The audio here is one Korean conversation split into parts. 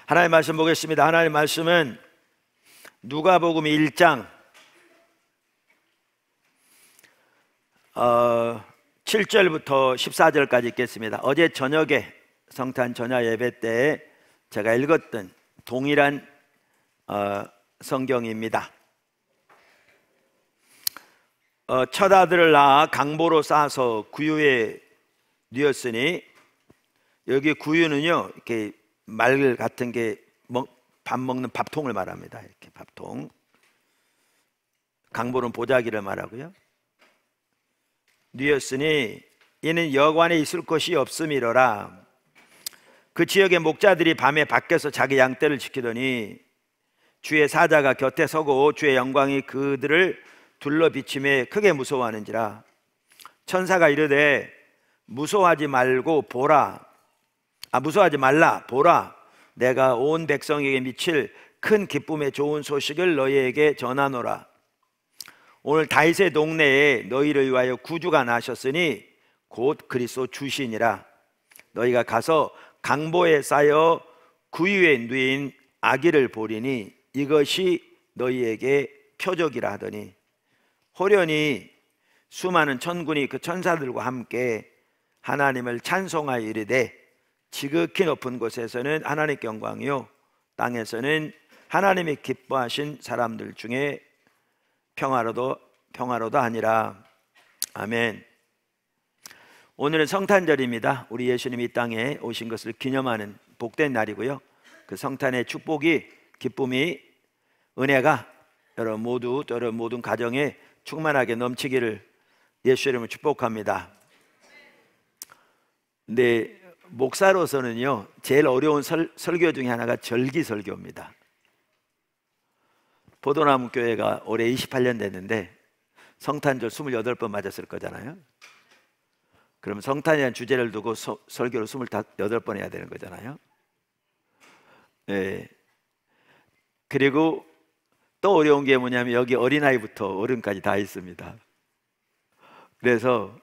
하나님의 말씀 보겠습니다. 하나님의 말씀은 누가복음 1장 7절부터 14절까지 읽겠습니다. 어제 저녁에 성탄 전야 예배 때 제가 읽었던 동일한 성경입니다. 첫 아들을 낳아 강보로 싸서 구유에 뉘었으니, 여기 구유는요 이렇게 말 같은 게 밥 먹는 밥통을 말합니다. 이렇게 밥통. 강보는 보자기를 말하고요. 뉘었으니 이는 여관에 있을 곳이 없음이로라. 그 지역의 목자들이 밤에 밖에서 자기 양떼를 지키더니 주의 사자가 곁에 서고 주의 영광이 그들을 둘러 비침에 크게 무서워하는지라. 천사가 이르되 무서워하지 말라 보라, 내가 온 백성에게 미칠 큰 기쁨의 좋은 소식을 너희에게 전하노라. 오늘 다윗의 동네에 너희를 위하여 구주가 나셨으니 곧 그리스도 주시니라. 너희가 가서 강보에 쌓여 구유에 누인 아기를 보리니 이것이 너희에게 표적이라 하더니, 호련히 수많은 천군이 그 천사들과 함께 하나님을 찬송하여 이르되, 지극히 높은 곳에서는 하나님께 영광이요 땅에서는 하나님이 기뻐하신 사람들 중에 평화로도 아니라. 아멘. 오늘은 성탄절입니다. 우리 예수님이 이 땅에 오신 것을 기념하는 복된 날이고요. 그 성탄의 축복이, 기쁨이, 은혜가 여러분 모든 가정에 충만하게 넘치기를 예수 이름으로 축복합니다. 근데 목사로서는요 제일 어려운 설교 중에 하나가 절기설교입니다. 포도나무 교회가 올해 28년 됐는데 성탄절 28번 맞았을 거잖아요. 그럼 성탄이라는 주제를 두고 설교를 28번 해야 되는 거잖아요. 네. 그리고 또 어려운 게 뭐냐면 여기 어린아이부터 어른까지 다 있습니다. 그래서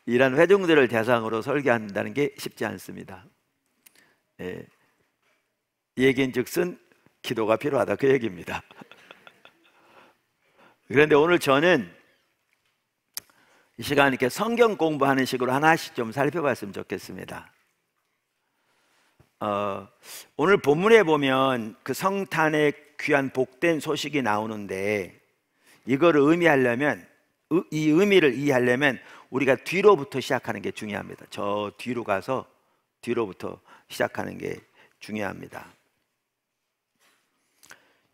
이런 회중들을 대상으로 설교한다는 게 쉽지 않습니다. 예. 얘기인즉슨 기도가 필요하다, 그 얘기입니다. 그런데 오늘 저는 이 시간 이렇게 성경 공부하는 식으로 하나씩 좀 살펴봤으면 좋겠습니다. 오늘 본문에 보면 그 성탄의 귀한 복된 소식이 나오는데, 이거를 이 의미를 이해하려면 우리가 뒤로부터 시작하는 게 중요합니다. 저 뒤로 가서 뒤로부터 시작하는 게 중요합니다.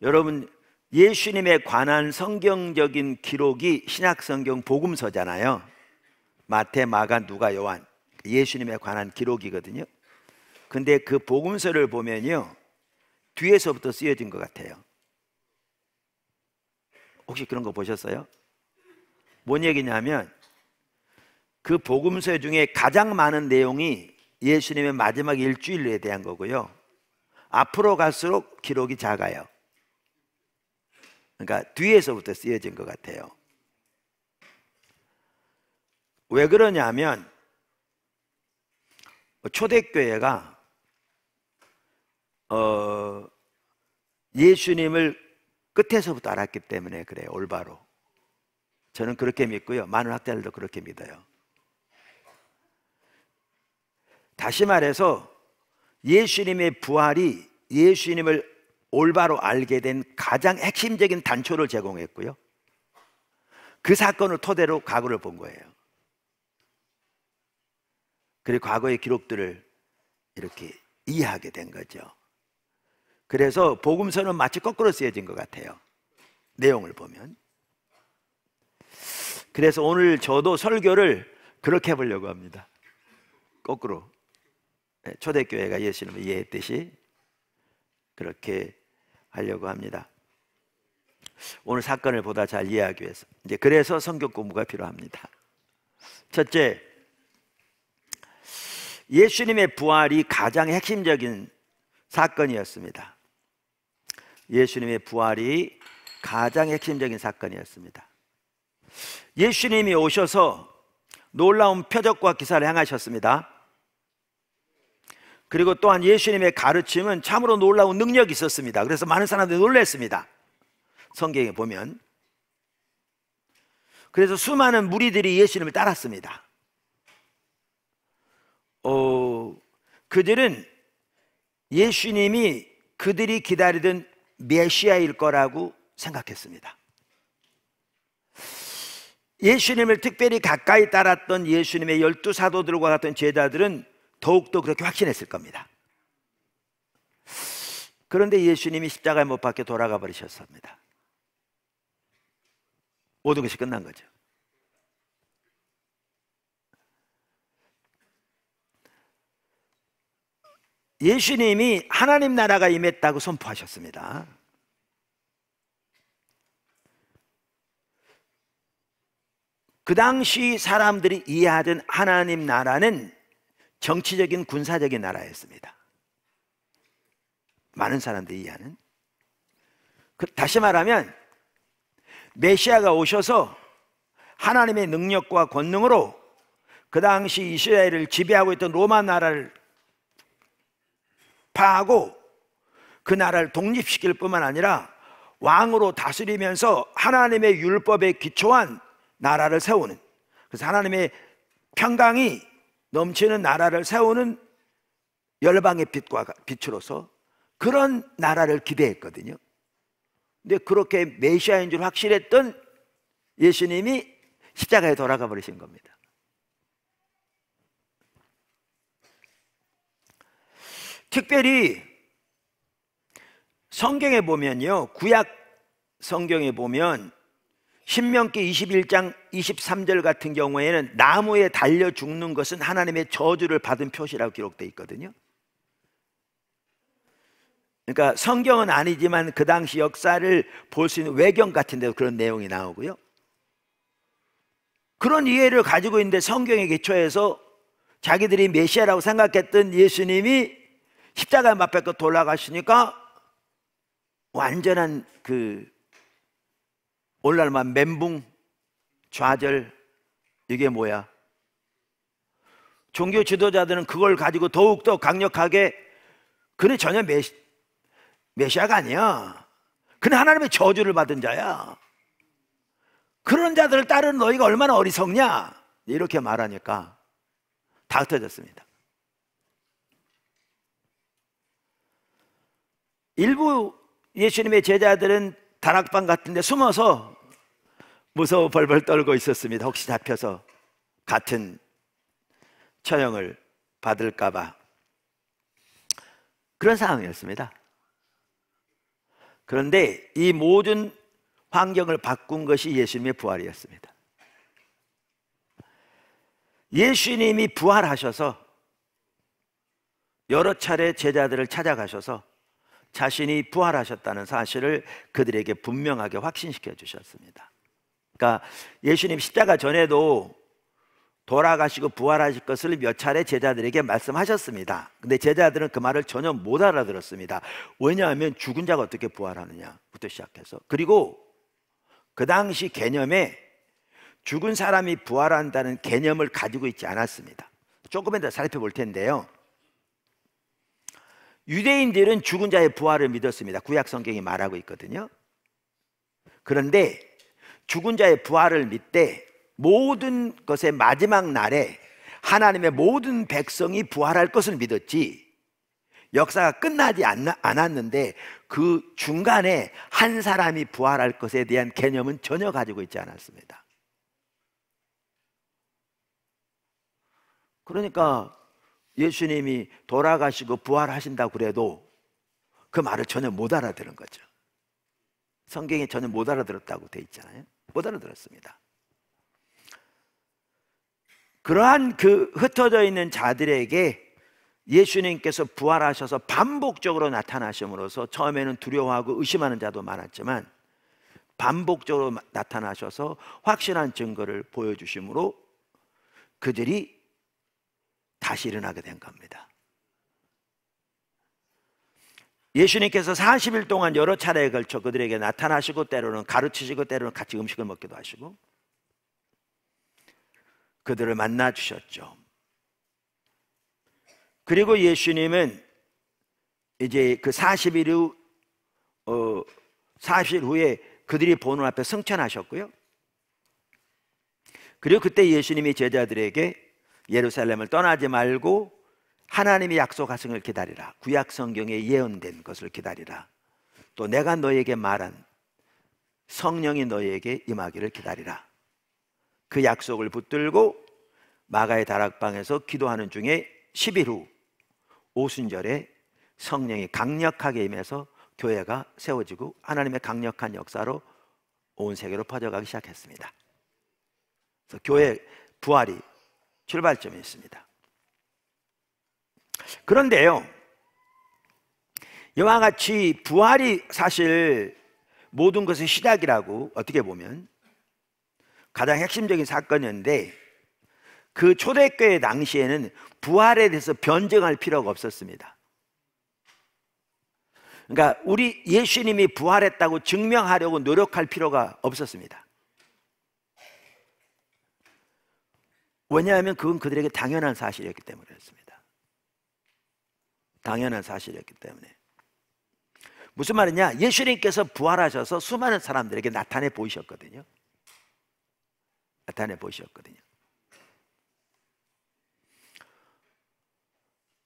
여러분, 예수님에 관한 성경적인 기록이 신약성경 복음서잖아요. 마태, 마가, 누가, 요한, 예수님에 관한 기록이거든요. 근데 그 복음서를 보면요 뒤에서부터 쓰여진 것 같아요. 혹시 그런 거 보셨어요? 뭔 얘기냐면 그 복음서 중에 가장 많은 내용이 예수님의 마지막 일주일에 대한 거고요, 앞으로 갈수록 기록이 작아요. 그러니까 뒤에서부터 쓰여진 것 같아요. 왜 그러냐면 초대교회가 예수님을 끝에서부터 알았기 때문에 그래요. 올바로. 저는 그렇게 믿고요, 많은 학자들도 그렇게 믿어요. 다시 말해서 예수님의 부활이 예수님을 올바로 알게 된 가장 핵심적인 단초를 제공했고요, 그 사건을 토대로 과거를 본 거예요. 그리고 과거의 기록들을 이렇게 이해하게 된 거죠. 그래서 복음서는 마치 거꾸로 쓰여진 것 같아요, 내용을 보면. 그래서 오늘 저도 설교를 그렇게 해보려고 합니다. 거꾸로. 초대교회가 예수님을 이해했듯이 그렇게 하려고 합니다. 오늘 사건을 보다 잘 이해하기 위해서 그래서 성경 공부가 필요합니다. 첫째, 예수님의 부활이 가장 핵심적인 사건이었습니다. 예수님의 부활이 가장 핵심적인 사건이었습니다. 예수님이 오셔서 놀라운 표적과 기사를 행하셨습니다. 그리고 또한 예수님의 가르침은 참으로 놀라운 능력이 있었습니다. 그래서 많은 사람들이 놀랐습니다. 성경에 보면. 그래서 수많은 무리들이 예수님을 따랐습니다. 그들은 예수님이 그들이 기다리던 메시아일 거라고 생각했습니다. 예수님을 특별히 가까이 따랐던 예수님의 12사도들과 같은 제자들은 더욱더 그렇게 확신했을 겁니다. 그런데 예수님이 십자가에 못 박혀 돌아가 버리셨습니다. 모든 것이 끝난 거죠. 예수님이 하나님 나라가 임했다고 선포하셨습니다. 그 당시 사람들이 이해하던 하나님 나라는 정치적인 군사적인 나라였습니다. 많은 사람들이 이해하는. 다시 말하면 메시아가 오셔서 하나님의 능력과 권능으로 그 당시 이스라엘을 지배하고 있던 로마 나라를 파하고 그 나라를 독립시킬 뿐만 아니라 왕으로 다스리면서 하나님의 율법에 기초한 나라를 세우는, 그래서 하나님의 평강이 넘치는 나라를 세우는 열방의 빛으로서 그런 나라를 기대했거든요. 근데 그렇게 메시아인 줄 확실했던 예수님이 십자가에 돌아가 버리신 겁니다. 특별히 성경에 보면요, 구약 성경에 보면 신명기 21장 23절 같은 경우에는 나무에 달려 죽는 것은 하나님의 저주를 받은 표시라고 기록되어 있거든요. 그러니까 성경은 아니지만 그 당시 역사를 볼 수 있는 외경 같은 데도 그런 내용이 나오고요. 그런 이해를 가지고 있는데 성경에 기초해서 자기들이 메시아라고 생각했던 예수님이 십자가에 못 박혀 돌아가시니까 완전한 오늘날만 멘붕, 좌절, 이게 뭐야? 종교 지도자들은 그걸 가지고 더욱더 강력하게 그는 전혀 메시아가 아니야. 그는 하나님의 저주를 받은 자야. 그런 자들을 따르는 너희가 얼마나 어리석냐? 이렇게 말하니까 다 흩어졌습니다. 일부 예수님의 제자들은 다락방 같은 데 숨어서 무서워 벌벌 떨고 있었습니다. 혹시 잡혀서 같은 처형을 받을까 봐. 그런 상황이었습니다. 그런데 이 모든 환경을 바꾼 것이 예수님의 부활이었습니다. 예수님이 부활하셔서 여러 차례 제자들을 찾아가셔서 자신이 부활하셨다는 사실을 그들에게 분명하게 확신시켜 주셨습니다. 그러니까 예수님 십자가 전에도 돌아가시고 부활하실 것을 몇 차례 제자들에게 말씀하셨습니다. 근데 제자들은 그 말을 전혀 못 알아들었습니다. 왜냐하면 죽은 자가 어떻게 부활하느냐부터 시작해서, 그리고 그 당시 개념에 죽은 사람이 부활한다는 개념을 가지고 있지 않았습니다. 조금만 더 살펴볼 텐데요, 유대인들은 죽은 자의 부활을 믿었습니다. 구약 성경이 말하고 있거든요. 그런데 죽은 자의 부활을 믿되 모든 것의 마지막 날에 하나님의 모든 백성이 부활할 것을 믿었지, 역사가 끝나지 않았는데 그 중간에 한 사람이 부활할 것에 대한 개념은 전혀 가지고 있지 않았습니다. 그러니까 예수님이 돌아가시고 부활하신다고 그래도 그 말을 전혀 못 알아들은 거죠. 성경에 전혀 못 알아들었다고 돼 있잖아요. 못 알아들었습니다. 그러한 그 흩어져 있는 자들에게 예수님께서 부활하셔서 반복적으로 나타나심으로써 처음에는 두려워하고 의심하는 자도 많았지만 반복적으로 나타나셔서 확실한 증거를 보여주심으로 그들이 다시 일어나게 된 겁니다. 예수님께서 40일 동안 여러 차례에 걸쳐 그들에게 나타나시고 때로는 가르치시고 때로는 같이 음식을 먹기도 하시고 그들을 만나 주셨죠. 그리고 예수님은 이제 그 40일 후에 그들이 보는 앞에 승천하셨고요. 그리고 그때 예수님이 제자들에게 예루살렘을 떠나지 말고 하나님이 약속하신 걸 기다리라. 구약 성경에 예언된 것을 기다리라. 또 내가 너에게 말한 성령이 너에게 임하기를 기다리라. 그 약속을 붙들고 마가의 다락방에서 기도하는 중에 10일 후 오순절에 성령이 강력하게 임해서 교회가 세워지고 하나님의 강력한 역사로 온 세계로 퍼져가기 시작했습니다. 그래서 교회 부활이 출발점이 있습니다. 그런데요, 이와 같이 부활이 사실 모든 것의 시작이라고 어떻게 보면 가장 핵심적인 사건이었는데, 그 초대교회 당시에는 부활에 대해서 변증할 필요가 없었습니다. 그러니까 우리 예수님이 부활했다고 증명하려고 노력할 필요가 없었습니다. 왜냐하면 그건 그들에게 당연한 사실이었기 때문이었습니다. 당연한 사실이었기 때문에. 무슨 말이냐? 예수님께서 부활하셔서 수많은 사람들에게 나타내 보이셨거든요. 나타내 보이셨거든요.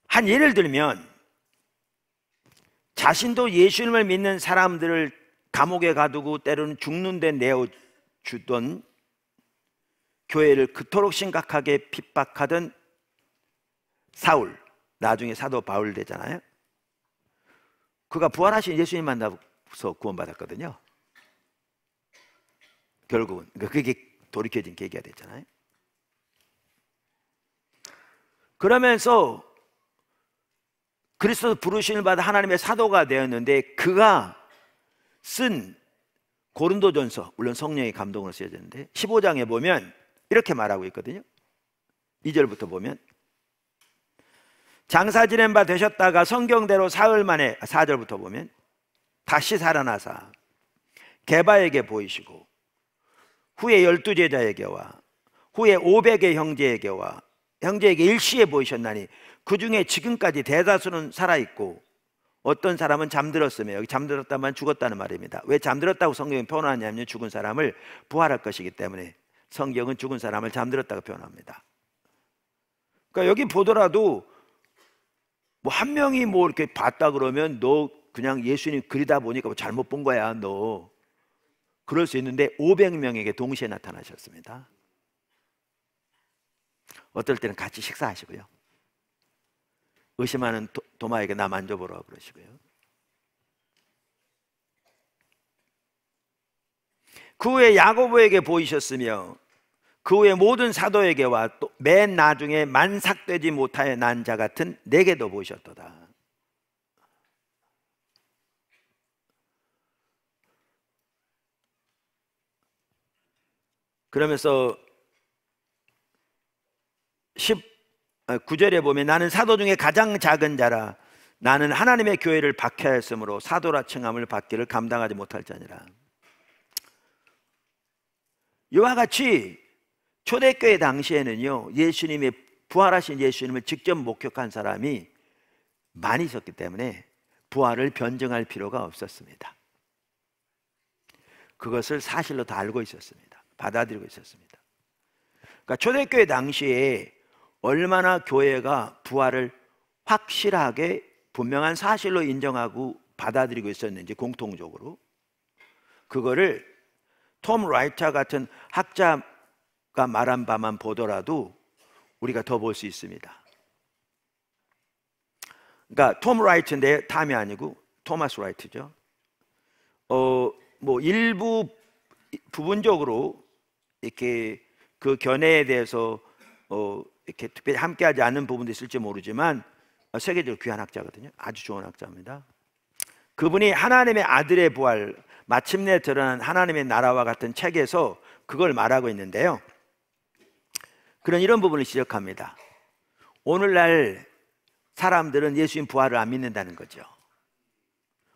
한 예를 들면, 자신도 예수님을 믿는 사람들을 감옥에 가두고 때로는 죽는 데 내어주던, 교회를 그토록 심각하게 핍박하던 사울, 나중에 사도 바울 되잖아요. 그가 부활하신 예수님 만나서 구원받았거든요. 결국은 그게 돌이켜진 계기가 됐잖아요. 그러면서 그리스도 부르심을 받아 하나님의 사도가 되었는데, 그가 쓴 고린도전서, 물론 성령의 감동으로 쓰여졌는데 15장에 보면 이렇게 말하고 있거든요. 2절부터 보면, 장사 지낸 바 되셨다가 성경대로 사흘 만에, 4절부터 보면, 다시 살아나사 게바에게 보이시고 후에 12제자에게와 후에 500의 형제에게 일시에 보이셨나니 그 중에 지금까지 대다수는 살아있고 어떤 사람은 잠들었으며, 여기 잠들었다면 죽었다는 말입니다. 왜 잠들었다고 성경이 표현하냐면 죽은 사람을 부활할 것이기 때문에 성경은 죽은 사람을 잠들었다고 표현합니다. 그러니까 여기 보더라도 뭐 한 명이 뭐 이렇게 봤다 그러면 너 그냥 예수님 그리다 보니까 뭐 잘못 본 거야 너, 그럴 수 있는데 500명에게 동시에 나타나셨습니다. 어떨 때는 같이 식사하시고요, 의심하는 도마에게 나 만져보라고 그러시고요. 그 후에 야고보에게 보이셨으며 그 후에 모든 사도에게와 또 맨 나중에 만삭되지 못하여 난 자 같은 내게도 보이셨도다. 그러면서 19절에 보면, 나는 사도 중에 가장 작은 자라 나는 하나님의 교회를 박해하였으므로 사도라 칭함을 받기를 감당하지 못할 자니라. 이와 같이 초대교회 당시에는요, 예수님의 부활하신 예수님을 직접 목격한 사람이 많이 있었기 때문에 부활을 변증할 필요가 없었습니다. 그것을 사실로 다 알고 있었습니다. 받아들이고 있었습니다. 그러니까 초대교회 당시에 얼마나 교회가 부활을 확실하게 분명한 사실로 인정하고 받아들이고 있었는지 공통적으로, 그거를 톰 라이터 같은 학자가 말한 바만 보더라도 우리가 더 볼 수 있습니다. 그러니까 톰 라이트인데 탐이 아니고 토마스 라이트죠. 뭐 일부 부분적으로 이렇게 그 견해에 대해서 이렇게 특별히 함께하지 않는 부분도 있을지 모르지만 세계적으로 귀한 학자거든요. 아주 좋은 학자입니다. 그분이 하나님의 아들의 부활, 마침내 드러난 하나님의 나라와 같은 책에서 그걸 말하고 있는데요, 이런 부분을 지적합니다. 오늘날 사람들은 예수님 부활을 안 믿는다는 거죠.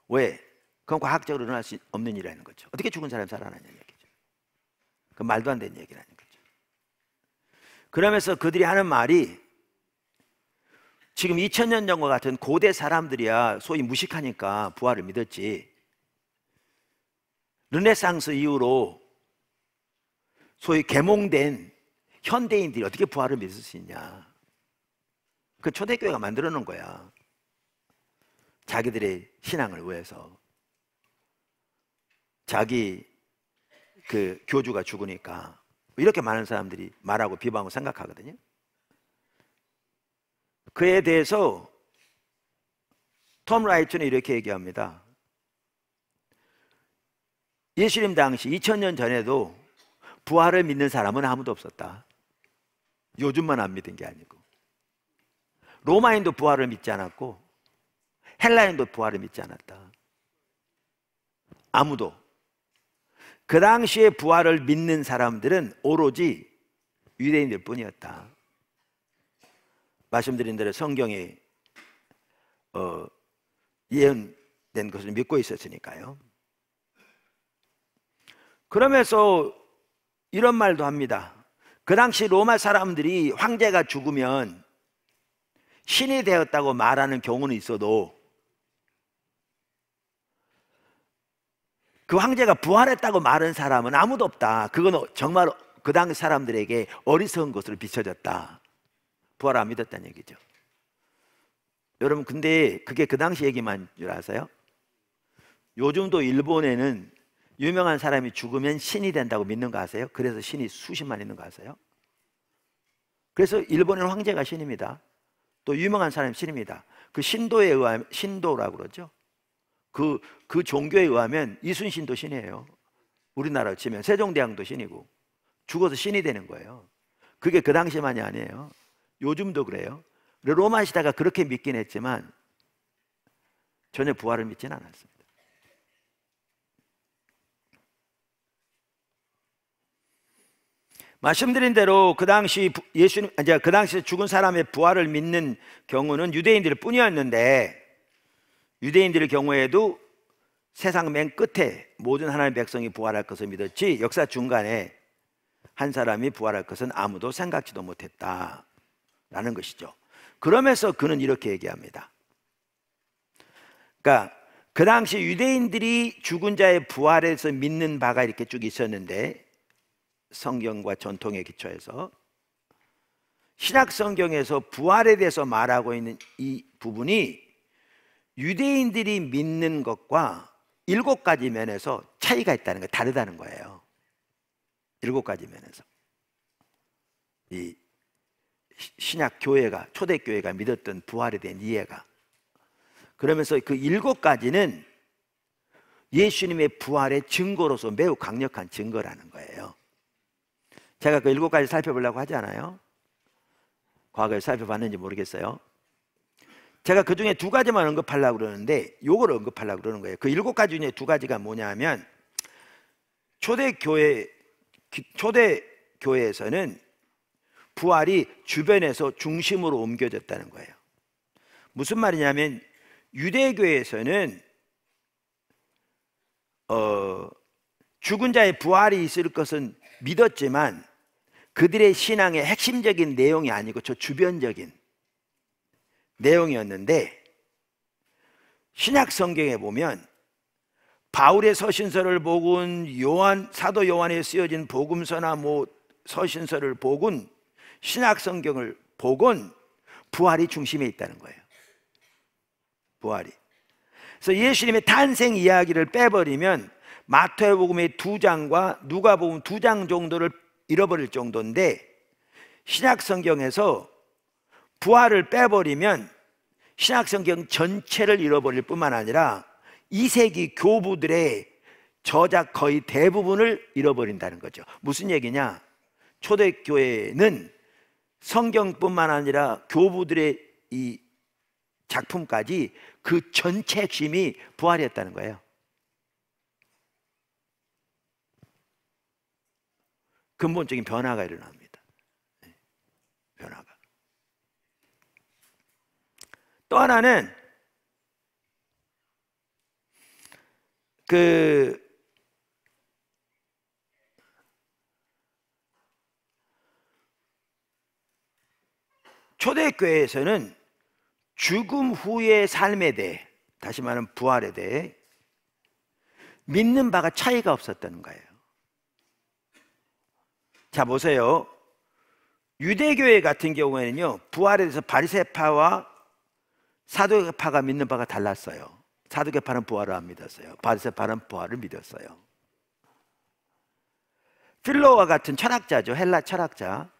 왜? 그건 과학적으로 일어날 수 없는 일이라는 거죠. 어떻게 죽은 사람이 살아나냐는 얘기죠. 그건 말도 안 되는 얘기라는 거죠. 그러면서 그들이 하는 말이, 지금 2000년 전과 같은 고대 사람들이야 소위 무식하니까 부활을 믿었지. 르네상스 이후로 소위 계몽된 현대인들이 어떻게 부활을 믿을 수 있냐. 그 초대교회가 만들어 놓은 거야. 자기들의 신앙을 위해서. 자기 그 교주가 죽으니까 이렇게 많은 사람들이 말하고 비방하고 생각하거든요. 그에 대해서 톰 라이트는 이렇게 얘기합니다. 예수님 당시 2000년 전에도 부활을 믿는 사람은 아무도 없었다. 요즘만 안 믿은 게 아니고. 로마인도 부활을 믿지 않았고 헬라인도 부활을 믿지 않았다. 아무도. 그 당시에 부활을 믿는 사람들은 오로지 유대인들 뿐이었다. 말씀드린 대로 성경에 예언된 것을 믿고 있었으니까요. 그러면서 이런 말도 합니다. 그 당시 로마 사람들이 황제가 죽으면 신이 되었다고 말하는 경우는 있어도 그 황제가 부활했다고 말하는 사람은 아무도 없다. 그건 정말 그 당시 사람들에게 어리석은 것으로 비춰졌다. 부활 안 믿었다는 얘기죠. 여러분, 근데 그게 그 당시 얘기만 줄 아세요? 요즘도 일본에는 유명한 사람이 죽으면 신이 된다고 믿는 거 아세요? 그래서 신이 수십만 있는 거 아세요? 그래서 일본에는 황제가 신입니다. 또 유명한 사람이 신입니다. 그 신도에 의하면, 신도라고 그러죠. 그 종교에 의하면 이순신도 신이에요. 우리나라로 치면 세종대왕도 신이고 죽어서 신이 되는 거예요. 그게 그 당시만이 아니에요. 요즘도 그래요. 로마 시대가 그렇게 믿긴 했지만 전혀 부활을 믿지는 않았습니다. 말씀드린 대로 그 당시 예수님, 이제 그 당시 죽은 사람의 부활을 믿는 경우는 유대인들 뿐이었는데, 유대인들의 경우에도 세상 맨 끝에 모든 하나님의 백성이 부활할 것을 믿었지 역사 중간에 한 사람이 부활할 것은 아무도 생각지도 못했다라는 것이죠. 그러면서 그는 이렇게 얘기합니다. 그러니까 그 당시 유대인들이 죽은 자의 부활에서 믿는 바가 이렇게 쭉 있었는데, 성경과 전통에 기초해서 신약 성경에서 부활에 대해서 말하고 있는 이 부분이 유대인들이 믿는 것과 7가지 면에서 차이가 있다는 거예요. 다르다는 거예요. 7가지 면에서. 이 신약 교회가, 초대교회가 믿었던 부활에 대한 이해가. 그러면서 그 7가지는 예수님의 부활의 증거로서 매우 강력한 증거라는 거예요. 제가 그 7가지 살펴보려고 하지 않아요? 과거에 살펴봤는지 모르겠어요. 제가 그 중에 2가지만 언급하려고 그러는데 요걸 언급하려고 그러는 거예요. 그 7가지 중에 2가지가 뭐냐 하면, 초대교회에서는 부활이 주변에서 중심으로 옮겨졌다는 거예요. 무슨 말이냐면, 유대교회에서는 죽은 자의 부활이 있을 것은 믿었지만 그들의 신앙의 핵심적인 내용이 아니고 저 주변적인 내용이었는데, 신약 성경에 보면 바울의 서신서를 보군, 사도 요한에 쓰여진 복음서나 서신서를 보군, 신약 성경을 보군, 부활이 중심에 있다는 거예요. 부활이. 그래서 예수님의 탄생 이야기를 빼버리면 마태복음의 2장과 누가복음 2장 정도를 잃어버릴 정도인데, 신약 성경에서 부활을 빼버리면 신약 성경 전체를 잃어버릴 뿐만 아니라 2세기 교부들의 저작 거의 대부분을 잃어버린다는 거죠. 무슨 얘기냐? 초대교회는 성경뿐만 아니라 교부들의 이 작품까지 그 전체 핵심이 부활이었다는 거예요. 근본적인 변화가 일어납니다. 변화가. 또 하나는 초대교회에서는 죽음 후의 삶에 대해, 다시 말하면 부활에 대해 믿는 바가 차이가 없었다는 거예요. 자, 보세요. 유대교회 같은 경우에는요, 부활에 대해서 바리새파와 사두개파가 믿는 바가 달랐어요. 사두개파는 부활을 안 믿었어요. 바리새파는 부활을 믿었어요. 필로와 같은 철학자죠. 헬라 철학자.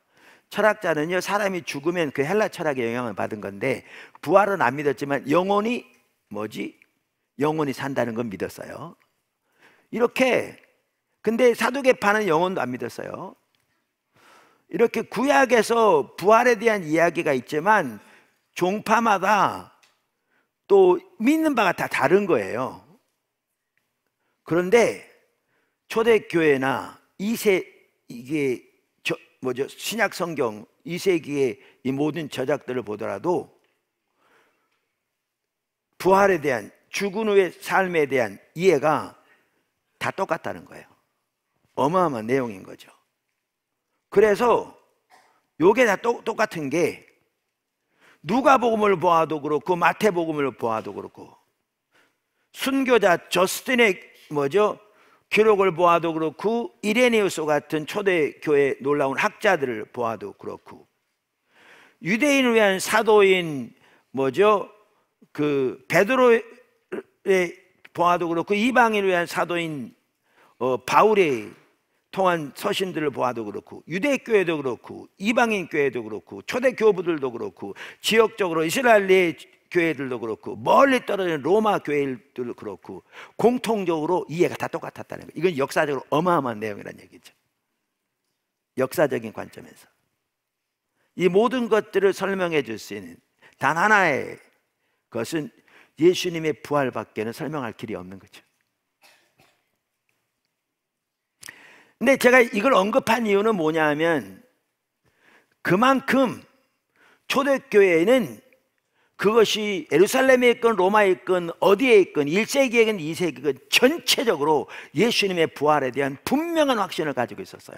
철학자는요, 사람이 죽으면 그 헬라 철학의 영향을 받은 건데, 부활은 안 믿었지만 영혼이 영혼이 산다는 건 믿었어요. 이렇게. 근데 사두개파는 영혼도 안 믿었어요. 이렇게 구약에서 부활에 대한 이야기가 있지만 종파마다 또 믿는 바가 다 다른 거예요. 그런데 초대교회나 신약 성경 2세기의 이 모든 저작들을 보더라도 부활에 대한, 죽은 후의 삶에 대한 이해가 다 똑같다는 거예요. 어마어마한 내용인 거죠. 그래서 요게 다 똑같은 게, 누가복음을 보아도 그렇고 마태복음을 보아도 그렇고 순교자 저스틴의 기록을 보아도 그렇고 이레네우스 같은 초대교회 놀라운 학자들을 보아도 그렇고, 유대인을 위한 사도인 베드로의 보아도 그렇고, 이방인을 위한 사도인 바울의 통한 서신들을 보아도 그렇고, 유대교회도 그렇고 이방인 교회도 그렇고 초대교부들도 그렇고 지역적으로 이스라엘 내 교회들도 그렇고 멀리 떨어진 로마 교회들도 그렇고 공통적으로 이해가 다 똑같았다는 거예요. 이건 역사적으로 어마어마한 내용이라는 얘기죠. 역사적인 관점에서 이 모든 것들을 설명해 줄 수 있는 단 하나의 것은 예수님의 부활밖에는 설명할 길이 없는 거죠. 근데 제가 이걸 언급한 이유는 뭐냐 하면, 그만큼 초대교회는 그것이 예루살렘에 있건 로마에 있건 어디에 있건 1세기에건 2세기건 전체적으로 예수님의 부활에 대한 분명한 확신을 가지고 있었어요.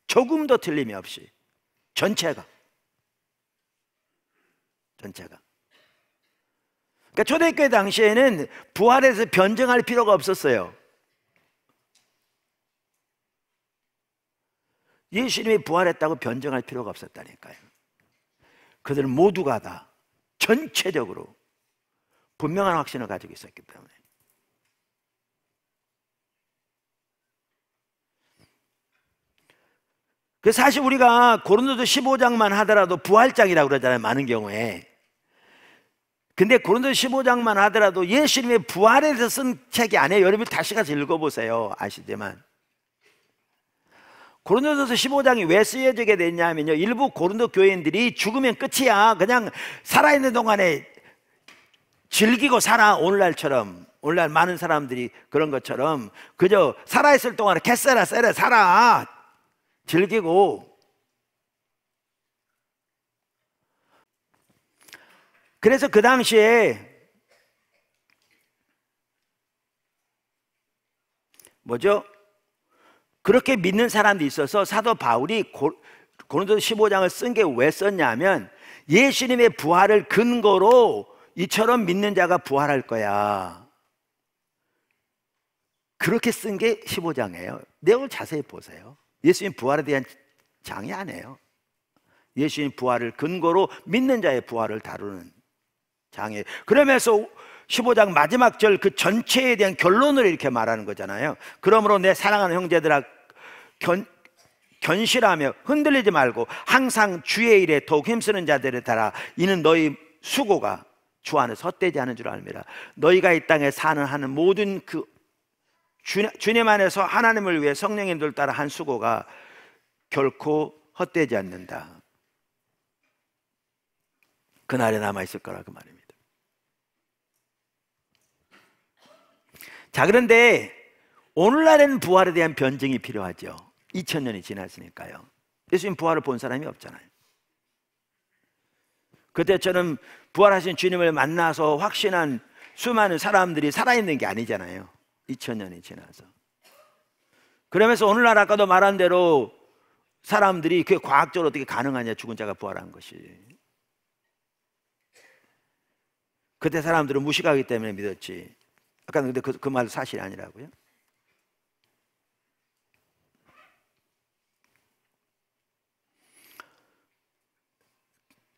조금도 틀림이 없이 전체가. 그러니까 초대교회 당시에는 부활에서 변증할 필요가 없었어요. 예수님이 부활했다고 변증할 필요가 없었다니까요. 그들은 모두가 다 전체적으로 분명한 확신을 가지고 있었기 때문에. 그 사실 우리가 고린도서 15장만 하더라도 부활장이라고 그러잖아요, 많은 경우에. 근데 고린도서 15장만 하더라도 예수님의 부활에 대해서 쓴 책이 아니에요. 여러분 다시 가서 읽어보세요. 아시지만 고린도서 15장이 왜 쓰여지게 됐냐면요, 일부 고린도 교인들이 죽으면 끝이야, 그냥 살아있는 동안에 즐기고 살아, 오늘날 많은 사람들이 그런 것처럼 그저 살아있을 동안에 개쎄라 쎄라 살아, 즐기고. 그래서 그 당시에 그렇게 믿는 사람도 있어서 사도 바울이 고린도서 15장을 쓴 게 왜 썼냐면, 예수님의 부활을 근거로 이처럼 믿는 자가 부활할 거야, 그렇게 쓴 게 15장이에요. 내용을 자세히 보세요. 예수님 부활에 대한 장이 아니에요. 예수님 부활을 근거로 믿는 자의 부활을 다루는 장이에요. 그러면서 15장 마지막 절 그 전체에 대한 결론을 이렇게 말하는 거잖아요. 그러므로 내 사랑하는 형제들아, 견실하며 흔들리지 말고 항상 주의 일에 더욱 힘쓰는 자들을 따라, 이는 너희 수고가 주 안에서 헛되지 않은 줄 알미라. 너희가 이 땅에 하는 모든 그 주님 안에서 하나님을 위해 성령님들 따라 한 수고가 결코 헛되지 않는다. 그날에 남아있을 거라, 그 말입니다. 자, 그런데 오늘날에는 부활에 대한 변증이 필요하죠. 2000년이 지났으니까요. 예수님 부활을 본 사람이 없잖아요. 그때처럼 부활하신 주님을 만나서 확신한 수많은 사람들이 살아있는 게 아니잖아요. 2000년이 지나서. 그러면서 오늘날 아까도 말한 대로 사람들이 그게 과학적으로 어떻게 가능하냐, 죽은 자가 부활한 것이. 그때 사람들은 무식하기 때문에 믿었지. 아까 근데 그 말 사실이 아니라고요?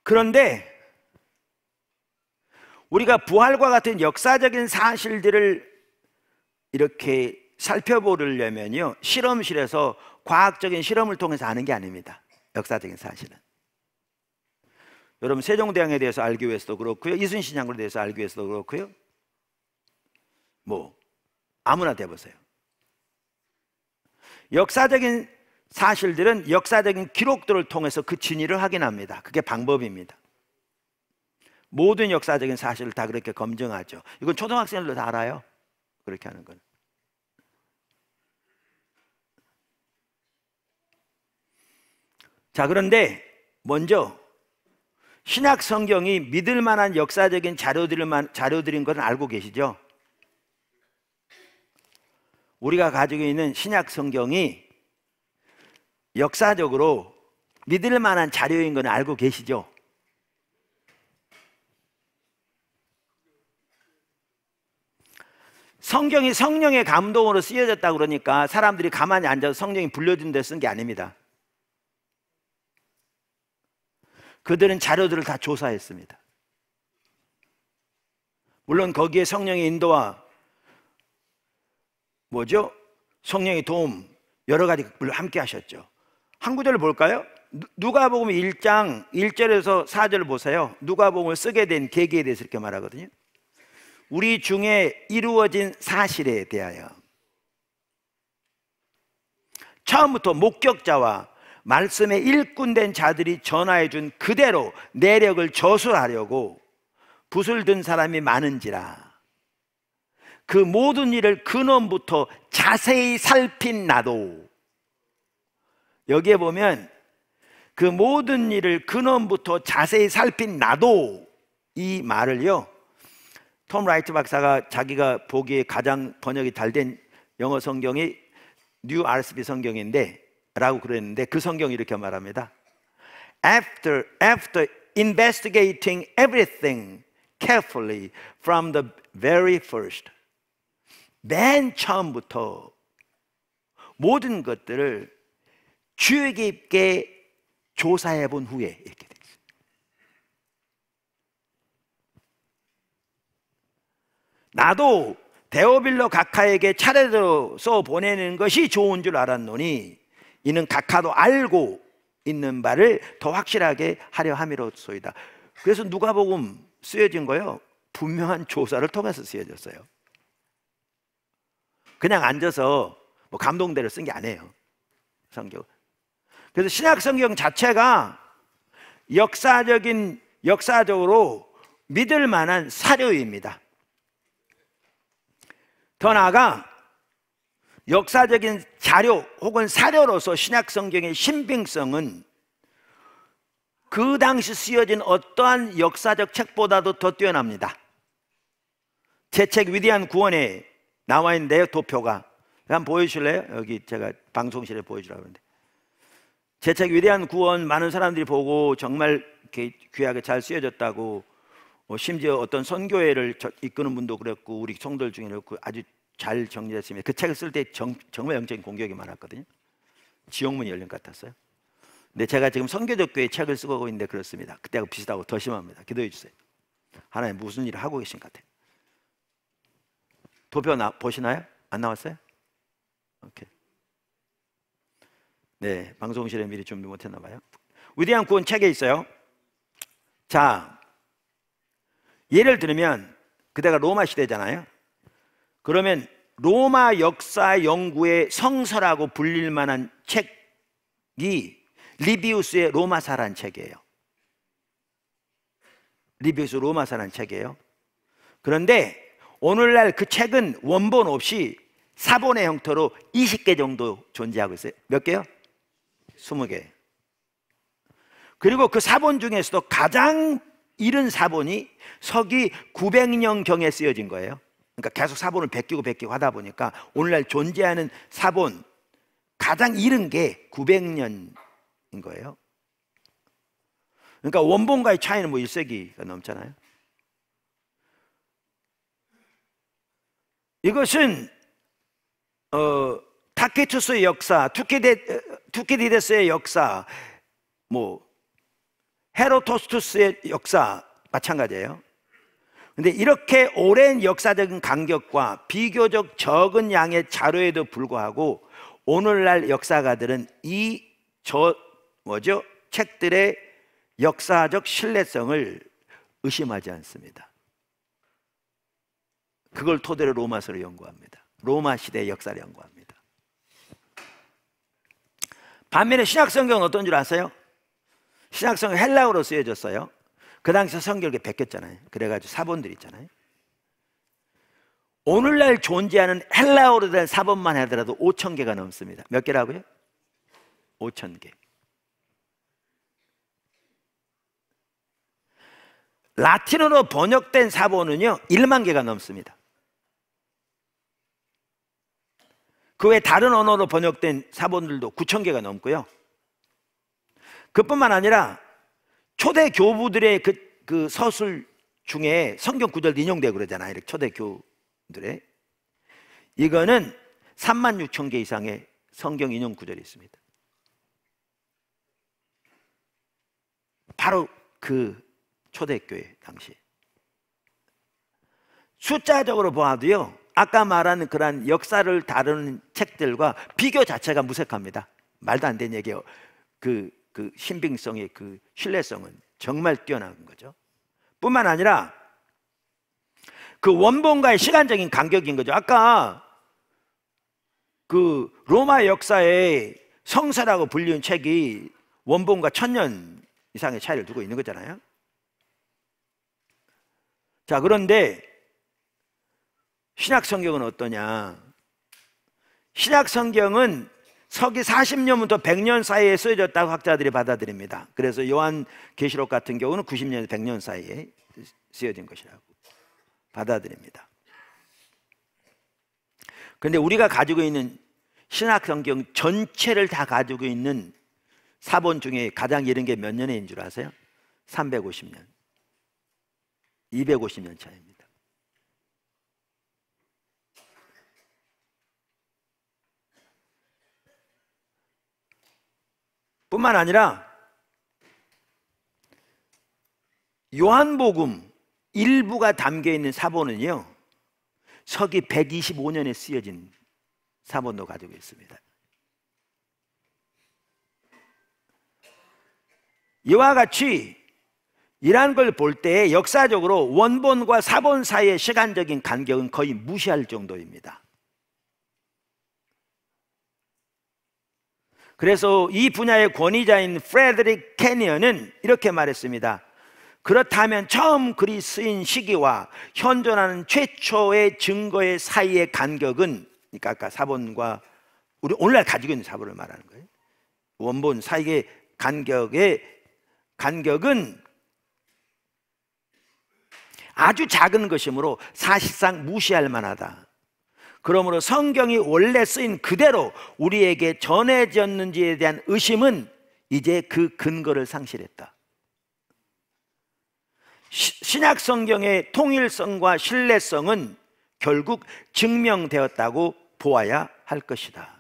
그런데 우리가 부활과 같은 역사적인 사실들을 이렇게 살펴보려면요, 실험실에서 과학적인 실험을 통해서 아는 게 아닙니다. 역사적인 사실은. 여러분, 세종대왕에 대해서 알기 위해서도 그렇고요, 이순신 장군에 대해서 알기 위해서도 그렇고요, 뭐 아무나 돼보세요. 역사적인 사실들은 역사적인 기록들을 통해서 그 진위를 확인합니다. 그게 방법입니다. 모든 역사적인 사실을 다 그렇게 검증하죠. 이건 초등학생들도 다 알아요. 그렇게 하는 건. 자, 그런데 먼저 신약 성경이 믿을 만한 역사적인 자료들인 것은 알고 계시죠? 우리가 가지고 있는 신약 성경이 역사적으로 믿을 만한 자료인 건 알고 계시죠? 성경이 성령의 감동으로 쓰여졌다 그러니까 사람들이 가만히 앉아서 성령이 불려준 데 쓴 게 아닙니다. 그들은 자료들을 다 조사했습니다. 물론 거기에 성령의 인도와 성령의 도움 여러 가지 물론 함께 하셨죠. 한 구절을 볼까요? 누가복음 1장 1절에서 4절을 보세요. 누가복음을 쓰게 된 계기에 대해서 이렇게 말하거든요. 우리 중에 이루어진 사실에 대하여 처음부터 목격자와 말씀에 일꾼된 자들이 전하해 준 그대로 내력을 저술하려고 붓을 든 사람이 많은지라 그 모든 일을 근원부터 자세히 살핀 나도. 여기에 보면 그 모든 일을 근원부터 자세히 살핀 나도, 이 말을요, 톰 라이트 박사가 자기가 보기에 가장 번역이 잘 된 영어 성경이 뉴 RSV 성경인데 라고 그랬는데, 그 성경이 이렇게 말합니다. After investigating everything carefully from the very first, 맨 처음부터 모든 것들을 주의 깊게 조사해 본 후에 이렇게 됐어요. 나도 데오빌로 각하에게 차례로 써 보내는 것이 좋은 줄 알았노니 이는 각하도 알고 있는 바를 더 확실하게 하려 함이로소이다. 그래서 누가복음 쓰여진 거요, 분명한 조사를 통해서 쓰여졌어요. 그냥 앉아서 뭐 감동대로 쓴 게 아니에요, 성경. 그래서 신약 성경 자체가 역사적으로 믿을 만한 사료입니다. 더 나아가 역사적인 자료 혹은 사료로서 신약 성경의 신빙성은 그 당시 쓰여진 어떠한 역사적 책보다도 더 뛰어납니다. 제 책 위대한 구원에 나와 있는데요, 도표가. 한번 보여주실래요? 여기 제가 방송실에 보여주라고 하는데, 제 책 위대한 구원 많은 사람들이 보고 정말 이렇게 귀하게 잘 쓰여졌다고, 심지어 어떤 선교회를 이끄는 분도 그랬고 우리 성도들 중에 그렇고 아주 잘 정리했습니다. 그 책을 쓸 때 정말 영적인 공격이 많았거든요. 지옥문이 열린 것 같았어요. 근데 제가 지금 선교적 교회 책을 쓰고 있는데 그렇습니다. 그때하고 비슷하고 더 심합니다. 기도해 주세요. 하나님 무슨 일을 하고 계신 것 같아요. 도표 보시나요? 안 나왔어요? 오케이. 네, 방송실에 미리 준비 못했나 봐요. 위대한 구원 책에 있어요. 자, 예를 들면 그때가 로마 시대잖아요. 그러면 로마 역사 연구의 성서라고 불릴 만한 책이 리비우스의 로마사라는 책이에요. 리비우스 로마사라는 책이에요. 그런데 오늘날 그 책은 원본 없이 사본의 형태로 20개 정도 존재하고 있어요. 몇 개요? 20개. 그리고 그 사본 중에서도 가장 이른 사본이 서기 900년경에 쓰여진 거예요. 그러니까 계속 사본을 베끼고 하다 보니까 오늘날 존재하는 사본 가장 이른 게 900년인 거예요. 그러니까 원본과의 차이는 뭐 1세기가 넘잖아요. 이것은 타키투스의 역사, 투키디데스의 역사, 헤로토스투스의 역사 마찬가지예요. 근데 이렇게 오랜 역사적인 간격과 비교적 적은 양의 자료에도 불구하고 오늘날 역사가들은 책들의 역사적 신뢰성을 의심하지 않습니다. 그걸 토대로 로마서를 연구합니다. 로마 시대의 역사를 연구합니다. 반면에 신약성경은 어떤 줄 아세요? 신약성경 헬라어로 쓰여졌어요. 그 당시 성경에 베꼈잖아요. 그래가지고 사본들 있잖아요. 오늘날 존재하는 헬라어로 된 사본만 하더라도 5,000개가 넘습니다. 몇 개라고요? 5,000개. 라틴어로 번역된 사본은요 1만 개가 넘습니다. 그 외 다른 언어로 번역된 사본들도 9,000개가 넘고요. 그뿐만 아니라 초대 교부들의 그 서술 중에 성경 구절도 인용되고 그러잖아요. 이렇게 초대 교들의 이거는 36,000개 이상의 성경 인용 구절이 있습니다. 바로 그 초대교회 당시 숫자적으로 보아도요 아까 말한 그런 역사를 다루는 책들과 비교 자체가 무색합니다. 말도 안 되는 얘기예요. 그 신빙성의 그 신뢰성은 정말 뛰어난 거죠. 뿐만 아니라 그 원본과의 시간적인 간격인 거죠. 아까 그 로마 역사의 성서라고 불리는 책이 원본과 1000년 이상의 차이를 두고 있는 거잖아요. 자, 그런데 신약 성경은 어떠냐? 신약 성경은 서기 40년부터 100년 사이에 쓰여졌다고 학자들이 받아들입니다. 그래서 요한계시록 같은 경우는 90년에서 100년 사이에 쓰여진 것이라고 받아들입니다. 그런데 우리가 가지고 있는 신약 성경 전체를 다 가지고 있는 사본 중에 가장 이른 게 몇 년인 줄 아세요? 350년 250년 차입니다. 뿐만 아니라 요한복음 일부가 담겨있는 사본은요 서기 125년에 쓰여진 사본도 가지고 있습니다. 이와 같이 이러한 걸 볼 때 역사적으로 원본과 사본 사이의 시간적인 간격은 거의 무시할 정도입니다. 그래서 이 분야의 권위자인 프레드릭 캐니언은 이렇게 말했습니다. 그렇다면 처음 글이 쓰인 시기와 현존하는 최초의 증거의 사이의 간격은, 그러니까 아까 사본과 우리 오늘날 가지고 있는 사본을 말하는 거예요. 원본 사이의 간격은 아주 작은 것이므로 사실상 무시할 만하다. 그러므로 성경이 원래 쓰인 그대로 우리에게 전해졌는지에 대한 의심은 이제 그 근거를 상실했다. 신약 성경의 통일성과 신뢰성은 결국 증명되었다고 보아야 할 것이다.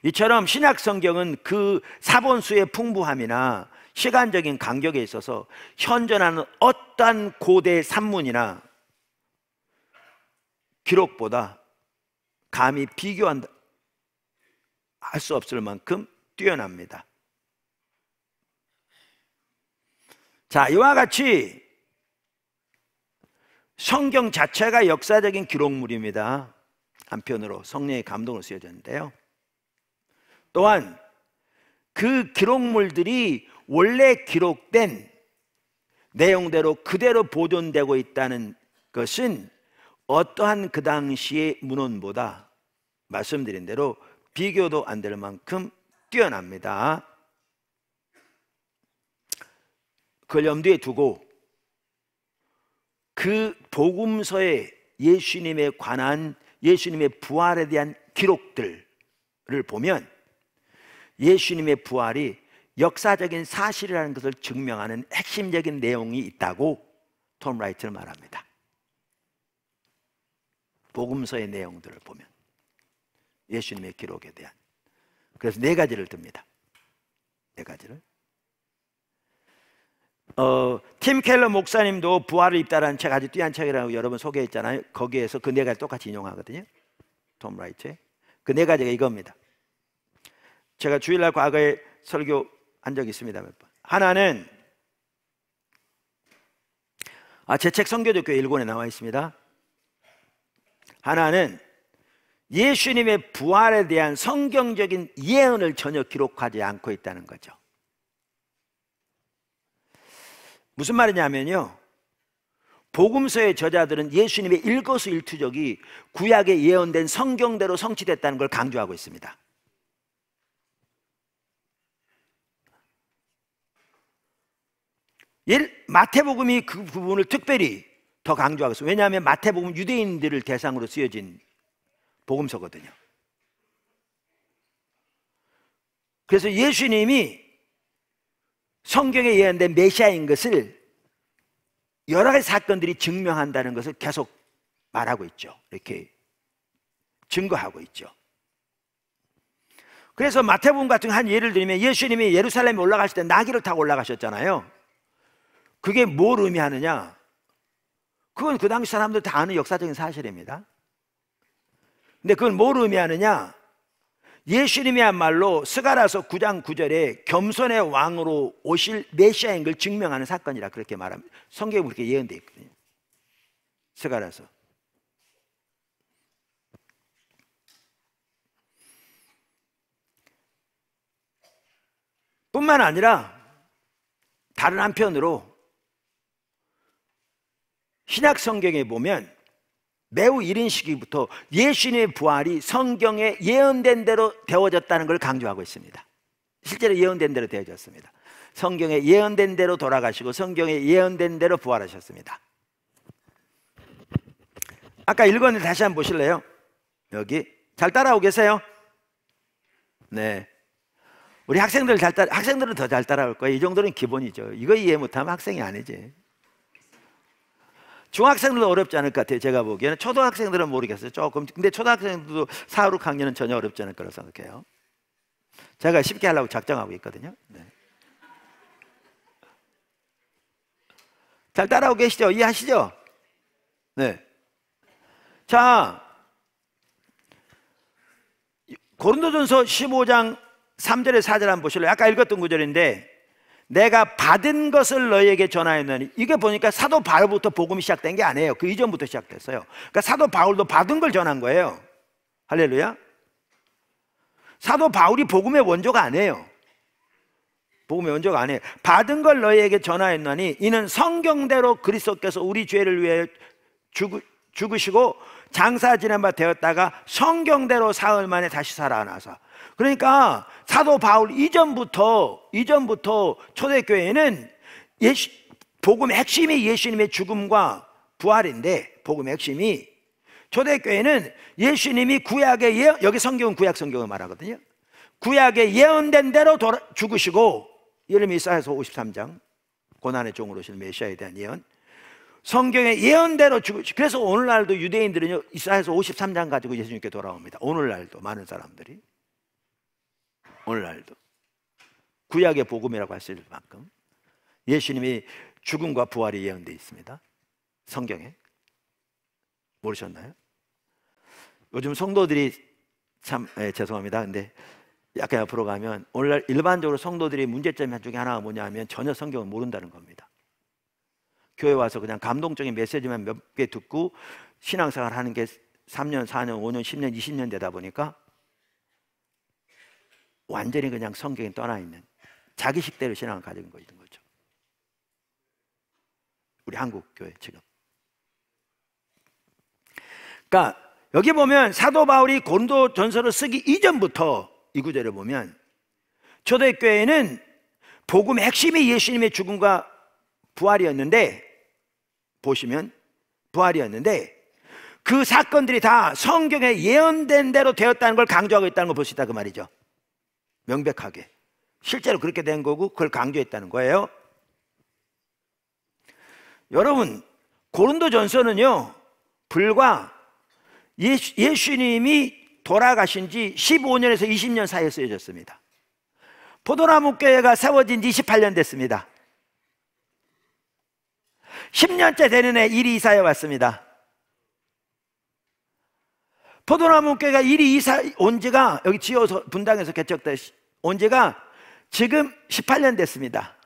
이처럼 신약 성경은 그 사본수의 풍부함이나 시간적인 간격에 있어서 현존하는 어떠한 고대 산문이나 기록보다 감히 비교할 수 없을 만큼 뛰어납니다. 자, 이와 같이 성경 자체가 역사적인 기록물입니다. 한편으로 성령의 감동으로 쓰여졌는데요. 또한 그 기록물들이 원래 기록된 내용대로 그대로 보존되고 있다는 것은 어떠한 그 당시의 문헌보다 말씀드린 대로 비교도 안 될 만큼 뛰어납니다. 그걸 염두에 두고 그 복음서에 예수님에 관한 예수님의 부활에 대한 기록들을 보면 예수님의 부활이 역사적인 사실이라는 것을 증명하는 핵심적인 내용이 있다고 톰 라이트는 말합니다. 복음서의 내용들을 보면 예수님의 기록에 대한. 그래서 네 가지를 듭니다. 네 가지를. 팀 켈러 목사님도 부활을 입다라는 책, 아주 뛰어난 책이라고 여러분 소개했잖아요. 거기에서 그 네 가지 똑같이 인용하거든요. 톰 라이트의 그 네 가지가 이겁니다. 제가 주일날 과거에 설교한 적이 있습니다. 몇 번. 하나는 제 책 성교적교 1권에 나와 있습니다. 하나는 예수님의 부활에 대한 성경적인 예언을 전혀 기록하지 않고 있다는 거죠. 무슨 말이냐면요, 복음서의 저자들은 예수님의 일거수일투족이 구약에 예언된 성경대로 성취됐다는 걸 강조하고 있습니다. 마태복음이 그 부분을 특별히 더 강조하고 있어요. 왜냐하면 마태복음은 유대인들을 대상으로 쓰여진 복음서거든요. 그래서 예수님이 성경에 예언된 메시아인 것을 여러 가지 사건들이 증명한다는 것을 계속 말하고 있죠. 이렇게 증거하고 있죠. 그래서 마태복음 같은 한 예를 들면 예수님이 예루살렘에 올라가실 때 나귀를 타고 올라가셨잖아요. 그게 뭘 의미하느냐? 그건 그 당시 사람들 다 아는 역사적인 사실입니다. 근데 그건 뭘 의미하느냐? 예수님이야말로 스가랴서 9장 9절에 겸손의 왕으로 오실 메시아인 걸 증명하는 사건이라 그렇게 말합니다. 성경에 그렇게 예언되어 있거든요. 스가랴서. 뿐만 아니라 다른 한편으로 신약 성경에 보면 매우 이른 시기부터 예수님의 부활이 성경에 예언된 대로 되어졌다는 걸 강조하고 있습니다. 실제로 예언된 대로 되어졌습니다. 성경에 예언된 대로 돌아가시고 성경에 예언된 대로 부활하셨습니다. 아까 읽었는데 다시 한번 보실래요? 여기 잘 따라오고 계세요? 네. 우리 학생들은 더 잘 따라올 거예요. 이 정도는 기본이죠. 이거 이해 못하면 학생이 아니지. 중학생들도 어렵지 않을 것 같아요. 제가 보기에는. 초등학생들은 모르겠어요. 조금. 근데 초등학생들도 4, 6학년은 전혀 어렵지 않을 거라고 생각해요. 제가 쉽게 하려고 작정하고 있거든요. 네. 잘 따라오고 계시죠? 이해하시죠? 네. 자, 고린도전서 15장 3절에 4절 한번 보실래요? 아까 읽었던 구절인데 내가 받은 것을 너희에게 전하였느니, 이게 보니까 사도 바울부터 복음이 시작된 게 아니에요. 그 이전부터 시작됐어요. 그러니까 사도 바울도 받은 걸 전한 거예요. 할렐루야. 사도 바울이 복음의 원조가 아니에요. 복음의 원조가 아니에요. 받은 걸 너희에게 전하였느니 이는 성경대로 그리스도께서 우리 죄를 위해 죽으시고 장사 지낸 바 되었다가 성경대로 사흘 만에 다시 살아나서. 그러니까 사도 바울 이전부터 초대교회는 복음의 핵심이 예수님의 죽음과 부활인데, 복음의 핵심이 초대교회는 예수님이 구약의 여기 성경은 구약 성경을 말하거든요. 구약의 예언된 대로 죽으시고, 예레미야 이사야서 53장 고난의 종으로 오실 메시아에 대한 예언, 성경의 예언대로 죽으시고, 그래서 오늘날도 유대인들은 이사야서 53장 가지고 예수님께 돌아옵니다. 오늘날도 많은 사람들이, 오늘날도 구약의 복음이라고 할 수 있을 만큼 예수님이 죽음과 부활이 예언되어 있습니다. 성경에. 모르셨나요? 요즘 성도들이 참 죄송합니다. 근데 약간 앞으로 가면 오늘날 일반적으로 성도들이 문제점 중에 하나가 뭐냐 하면 전혀 성경을 모른다는 겁니다. 교회 와서 그냥 감동적인 메시지만 몇 개 듣고 신앙생활 하는 게 3년, 4년, 5년, 10년, 20년 되다 보니까 완전히 그냥 성경에 떠나 있는 자기 식대로 신앙을 가지고 있는 거죠. 우리 한국 교회 지금. 그러니까 여기 보면 사도 바울이 고린도전서를 쓰기 이전부터 이 구절을 보면 초대교회는 복음의 핵심이 예수님의 죽음과 부활이었는데, 보시면 부활이었는데 그 사건들이 다 성경에 예언된 대로 되었다는 걸 강조하고 있다는 걸 볼 수 있다 그 말이죠. 명백하게 실제로 그렇게 된 거고 그걸 강조했다는 거예요. 여러분, 고린도전서는요 불과 예수님이 돌아가신 지 15년에서 20년 사이에 쓰여졌습니다. 포도나무 교회가 세워진 지 28년 됐습니다. 10년째 되는 해 일이 이사해 왔습니다. 포도나무 교회가 일이 이사 온 지가, 여기 지어서 분당에서 개척돼 온 지가 지금 18년 됐습니다.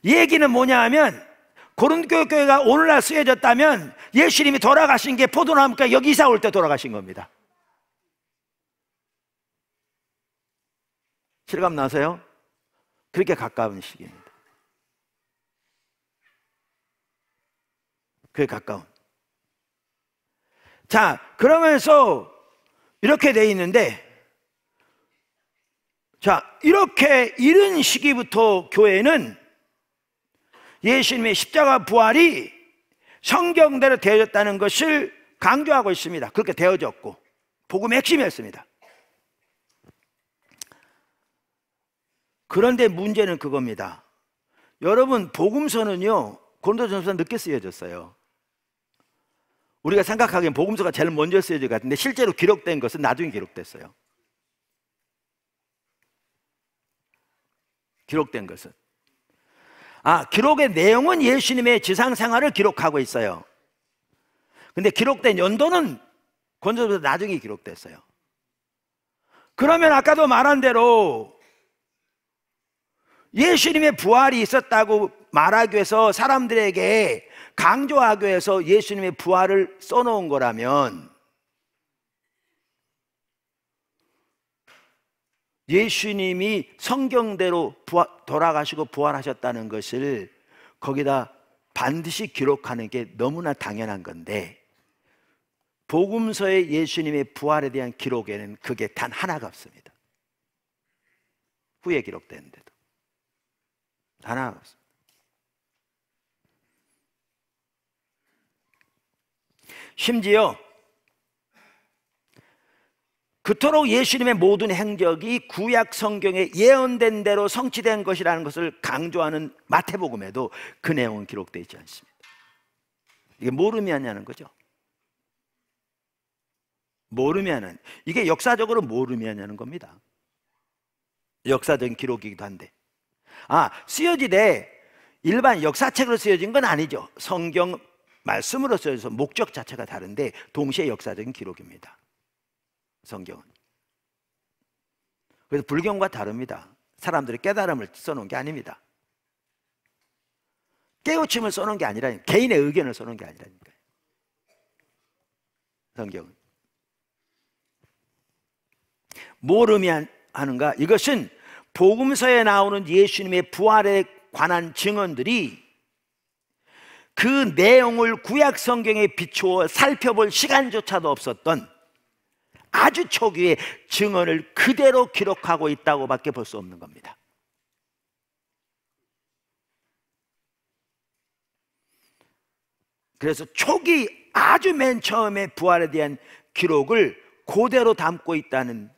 이 얘기는 뭐냐 하면, 고린도 교회가 오늘날 쓰여졌다면 예수님이 돌아가신 게 포도나무 교회 여기 이사 올 때 돌아가신 겁니다. 실감 나세요? 그렇게 가까운 시기입니다. 그게 가까운. 자, 그러면서 이렇게 돼 있는데, 자, 이렇게 이른 시기부터 교회는 예수님의 십자가 부활이 성경대로 되어졌다는 것을 강조하고 있습니다. 그렇게 되어졌고 복음의 핵심이었습니다. 그런데 문제는 그겁니다. 여러분, 복음서는요, 고린도전서 늦게 쓰여졌어요. 우리가 생각하기엔 복음서가 제일 먼저 쓰여질 것 같은데 실제로 기록된 것은 나중에 기록됐어요. 기록된 것은, 기록의 내용은 예수님의 지상생활을 기록하고 있어요. 근데 기록된 연도는 고린도전서 나중에 기록됐어요. 그러면 아까도 말한 대로 예수님의 부활이 있었다고 말하기 위해서, 사람들에게 강조하기 위해서 예수님의 부활을 써놓은 거라면, 예수님이 성경대로 돌아가시고 부활하셨다는 것을 거기다 반드시 기록하는 게 너무나 당연한 건데, 복음서의 예수님의 부활에 대한 기록에는 그게 단 하나가 없습니다. 후에 기록되는데도 하나가 없습니다. 심지어 그토록 예수님의 모든 행적이 구약 성경에 예언된 대로 성취된 것이라는 것을 강조하는 마태복음에도 그 내용은 기록되어 있지 않습니다. 이게 뭘 의미하냐는 거죠. 뭘 의미하는, 이게 역사적으로 뭘 의미하냐는 겁니다. 역사적인 기록이기도 한데, 쓰여지되 일반 역사책으로 쓰여진 건 아니죠. 성경 말씀으로 쓰여져서 목적 자체가 다른데 동시에 역사적인 기록입니다. 성경은. 그래서 불경과 다릅니다. 사람들의 깨달음을 써놓은 게 아닙니다. 깨우침을 써놓은 게 아니라, 개인의 의견을 써놓은 게 아니라니까요. 성경은 뭘 의미하는가? 이것은 복음서에 나오는 예수님의 부활에 관한 증언들이 그 내용을 구약 성경에 비추어 살펴볼 시간조차도 없었던 아주 초기의 증언을 그대로 기록하고 있다고 밖에 볼 수 없는 겁니다. 그래서 초기, 아주 맨 처음에 부활에 대한 기록을 그대로 담고 있다는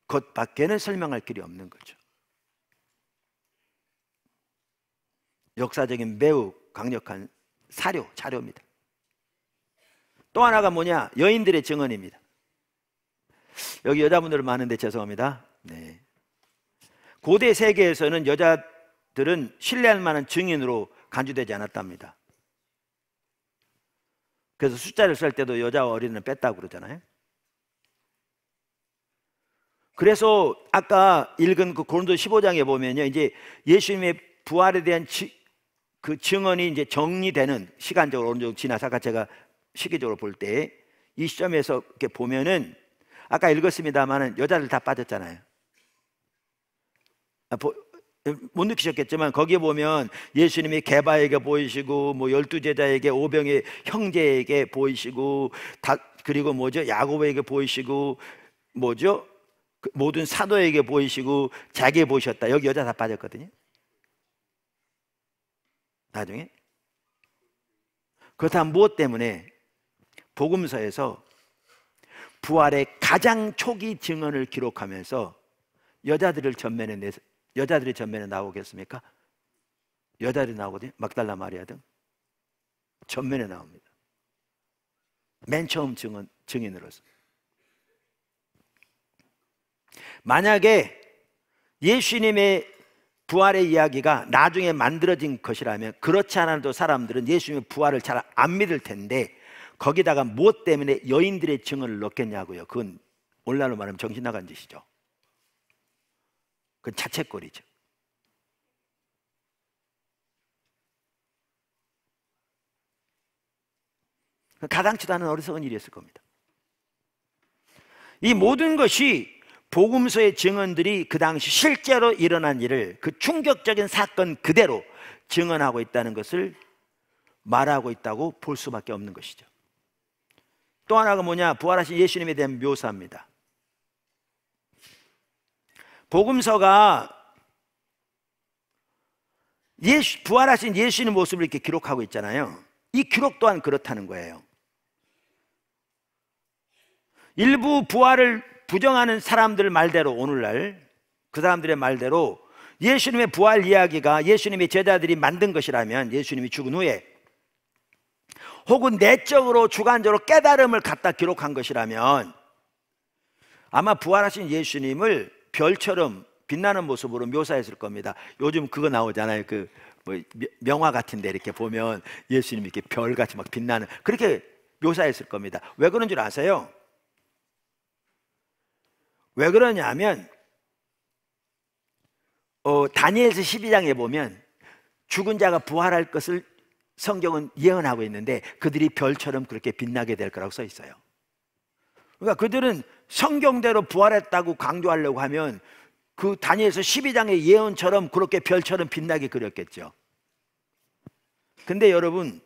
것밖에는 설명할 길이 없는 거죠. 역사적인 매우 강력한 자료입니다. 또 하나가 뭐냐? 여인들의 증언입니다. 여기 여자분들 많은데 죄송합니다. 네. 고대 세계에서는 여자들은 신뢰할 만한 증인으로 간주되지 않았답니다. 그래서 숫자를 쓸 때도 여자와 어린이는 뺐다고 그러잖아요. 그래서 아까 읽은 그 고린도 15장에 보면요, 이제 예수님의 부활에 대한 그 증언이 이제 정리되는, 시간적으로 어느 정도 지나서, 아까 제가 시기적으로 볼 때 이 시점에서 이렇게 보면은, 아까 읽었습니다만은 여자들 다 빠졌잖아요. 못 느끼셨겠지만 거기에 보면 예수님이 게바에게 보이시고, 뭐 12제자에게, 5병의 형제에게 보이시고, 그리고 뭐죠? 야고보에게 보이시고, 뭐죠? 모든 사도에게 보이시고, 자기에 보이셨다. 여기 여자 다 빠졌거든요. 나중에. 그렇다면 무엇 때문에 복음서에서 부활의 가장 초기 증언을 기록하면서 여자들이 전면에 나오겠습니까? 여자들이 나오거든요. magdalena 마리아 등 전면에 나옵니다. 맨 처음 증언 증인으로서. 만약에 예수님의 부활의 이야기가 나중에 만들어진 것이라면 그렇지 않아도 사람들은 예수님의 부활을 잘 안 믿을 텐데 거기다가 무엇 때문에 여인들의 증언을 넣겠냐고요. 그건 오늘날로 말하면 정신 나간 짓이죠. 그건 자책거리죠. 가당치도 않은 어리석은 일이었을 겁니다. 이 모든 것이 복음서의 증언들이 그 당시 실제로 일어난 일을 그 충격적인 사건 그대로 증언하고 있다는 것을 말하고 있다고 볼 수밖에 없는 것이죠. 또 하나가 뭐냐? 부활하신 예수님에 대한 묘사입니다. 복음서가 부활하신 예수님의 모습을 이렇게 기록하고 있잖아요. 이 기록 또한 그렇다는 거예요. 일부 부활을 부정하는 사람들 말대로, 오늘날 그 사람들의 말대로 예수님의 부활 이야기가 예수님의 제자들이 만든 것이라면, 예수님이 죽은 후에 혹은 내적으로 주관적으로 깨달음을 갖다 기록한 것이라면 아마 부활하신 예수님을 별처럼 빛나는 모습으로 묘사했을 겁니다. 요즘 그거 나오잖아요. 그 뭐 명화 같은데 이렇게 보면 예수님이 이렇게 별같이 막 빛나는, 그렇게 묘사했을 겁니다. 왜 그런 줄 아세요? 왜 그러냐면 다니엘서 12장에 보면 죽은 자가 부활할 것을 성경은 예언하고 있는데 그들이 별처럼 그렇게 빛나게 될 거라고 써 있어요. 그러니까 그들은 성경대로 부활했다고 강조하려고 하면 그 다니엘서 12장의 예언처럼 그렇게 별처럼 빛나게 그렸겠죠. 근데 여러분,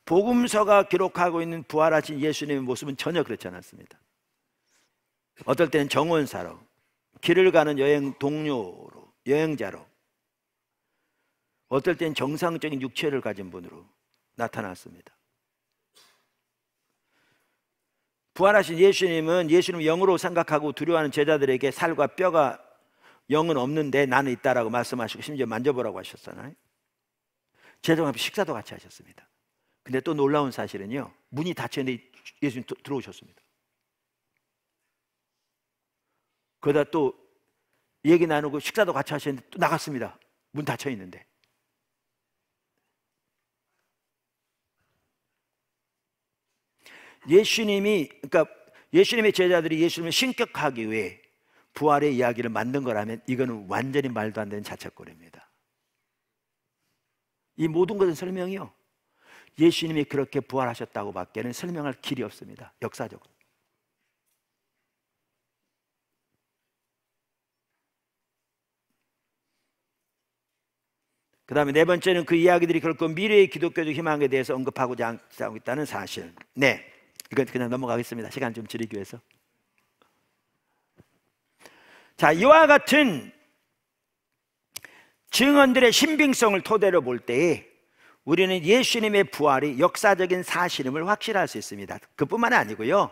복음서가 기록하고 있는 부활하신 예수님의 모습은 전혀 그렇지 않았습니다. 어떨 때는 정원사로, 길을 가는 여행 동료로, 여행자로, 어떨 때는 정상적인 육체를 가진 분으로 나타났습니다. 부활하신 예수님은 예수님을 영으로 생각하고 두려워하는 제자들에게 살과 뼈가 영은 없는데 나는 있다라고 말씀하시고 심지어 만져보라고 하셨잖아요. 제자들과 식사도 같이 하셨습니다. 근데 또 놀라운 사실은요, 문이 닫혔는데 예수님 들어오셨습니다. 그러다 또 얘기 나누고 식사도 같이 하셨는데 또 나갔습니다. 문 닫혀 있는데. 그러니까 예수님의 제자들이 예수님을 신격하기 위해 부활의 이야기를 만든 거라면 이거는 완전히 말도 안 되는 자책거리입니다. 이 모든 것은 설명이요, 예수님이 그렇게 부활하셨다고 밖에는 설명할 길이 없습니다. 역사적으로. 그 다음에 네 번째는 그 이야기들이 결코 미래의 기독교적 희망에 대해서 언급하고자 하고 있다는 사실. 네, 이건 그냥 넘어가겠습니다. 시간 좀 줄이기 위해서. 자, 이와 같은 증언들의 신빙성을 토대로 볼 때에 우리는 예수님의 부활이 역사적인 사실임을 확실할 수 있습니다. 그뿐만 아니고요,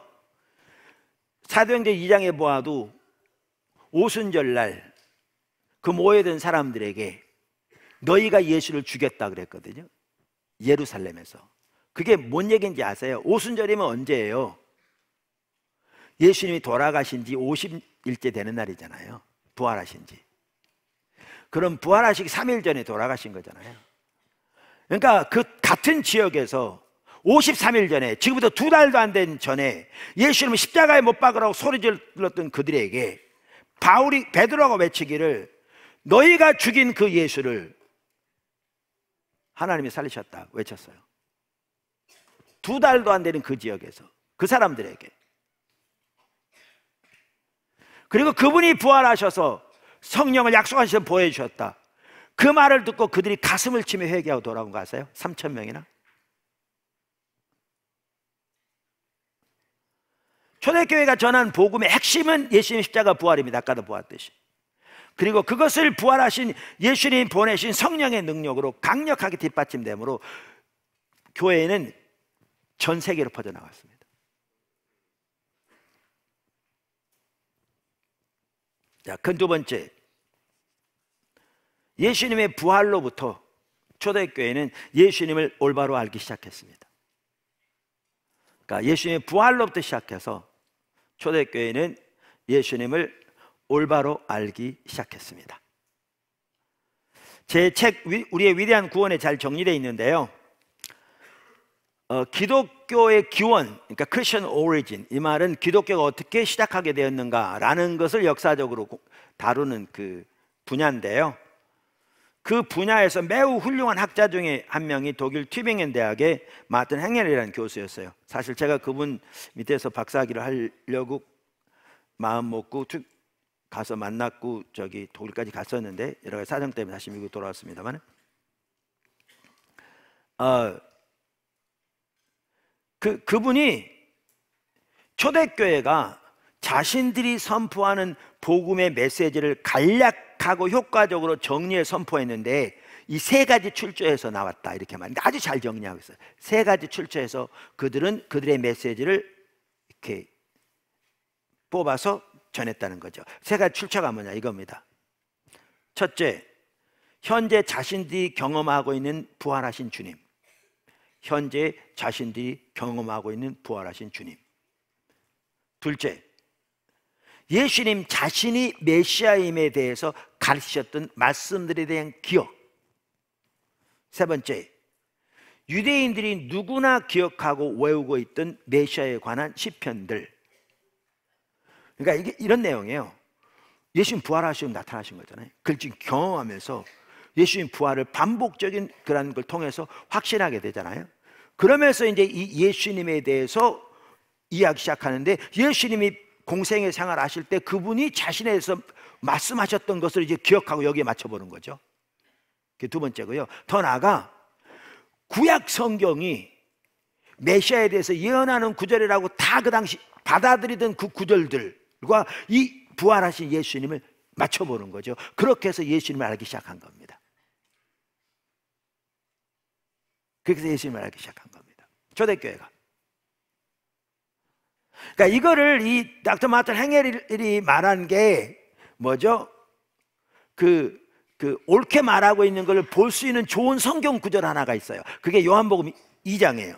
사도행전 2장에 보아도 오순절날 그 모여든 사람들에게 너희가 예수를 죽였다 그랬거든요. 예루살렘에서. 그게 뭔 얘기인지 아세요? 오순절이면 언제예요? 예수님이 돌아가신 지 50일째 되는 날이잖아요. 부활하신 지. 그럼 부활하시기 3일 전에 돌아가신 거잖아요. 그러니까 그 같은 지역에서 53일 전에, 지금부터 2달도 안 된 전에 예수님을 십자가에 못 박으라고 소리 질렀던 그들에게 베드로가 외치기를 너희가 죽인 그 예수를 하나님이 살리셨다 외쳤어요. 2달도 안 되는 그 지역에서 그 사람들에게. 그리고 그분이 부활하셔서 성령을 약속하셔서 보여주셨다. 그 말을 듣고 그들이 가슴을 치며 회개하고 돌아온 거 아세요? 3,000명이나. 초대교회가 전한 복음의 핵심은 예수님 십자가 부활입니다. 아까도 보았듯이. 그리고 그것을 부활하신 예수님이 보내신 성령의 능력으로 강력하게 뒷받침됨으로 교회는 전 세계로 퍼져나갔습니다. 자, 큰 두 번째, 예수님의 부활로부터 초대교회는 예수님을 올바로 알기 시작했습니다. 그러니까 예수님의 부활로부터 시작해서 초대교회는 예수님을 올바로 알기 시작했습니다. 제 책 우리의 위대한 구원에 잘 정리되어 있는데요, 기독교의 기원, 그러니까 Christian origin, 이 말은 기독교가 어떻게 시작하게 되었는가라는 것을 역사적으로 다루는 그 분야인데요, 그 분야에서 매우 훌륭한 학자 중에 한 명이 독일 튜빙엔 대학의 마틴 행헬이라는 교수였어요. 사실 제가 그분 밑에서 박사학위를 하려고 마음 먹고 가서 만났고 독일까지 갔었는데 여러 가지 사정 때문에 다시 미국 돌아왔습니다만, 그분이 초대교회가 자신들이 선포하는 복음의 메시지를 간략하고 효과적으로 정리해 선포했는데 이 세 가지 출처에서 나왔다, 이렇게 말합니다. 아주 잘 정리하고 있어요. 세 가지 출처에서 그들은 그들의 메시지를 이렇게 뽑아서 전했다는 거죠. 세 가지 출처가 뭐냐, 이겁니다. 첫째, 현재 자신들이 경험하고 있는 부활하신 주님. 현재 자신들이 경험하고 있는 부활하신 주님. 둘째, 예수님 자신이 메시아임에 대해서 가르치셨던 말씀들에 대한 기억. 세 번째, 유대인들이 누구나 기억하고 외우고 있던 메시아에 관한 시편들. 그러니까 이게 이런 내용이에요. 예수님 부활하시고 나타나신 거잖아요. 그걸 지금 경험하면서 예수님 부활을 반복적인 그런 걸 통해서 확신하게 되잖아요. 그러면서 이제 이 예수님에 대해서 이야기 시작하는데, 예수님이 공생의 생활 하실 때 그분이 자신에 대해서 말씀하셨던 것을 이제 기억하고 여기에 맞춰보는 거죠. 그게 두 번째고요. 더 나아가 구약 성경이 메시아에 대해서 예언하는 구절이라고 다 그 당시 받아들이던 그 구절들과 이 부활하신 예수님을 맞춰보는 거죠. 그렇게 해서 예수님을 알기 시작한 겁니다. 그렇게 해서 예수님을 알기 시작한 겁니다, 초대교회가. 그러니까 이거를 이 닥터 마틴 행헬이 말한 게 뭐죠? 옳게 말하고 있는 걸 볼 수 있는 좋은 성경 구절 하나가 있어요. 그게 요한복음 2장이에요.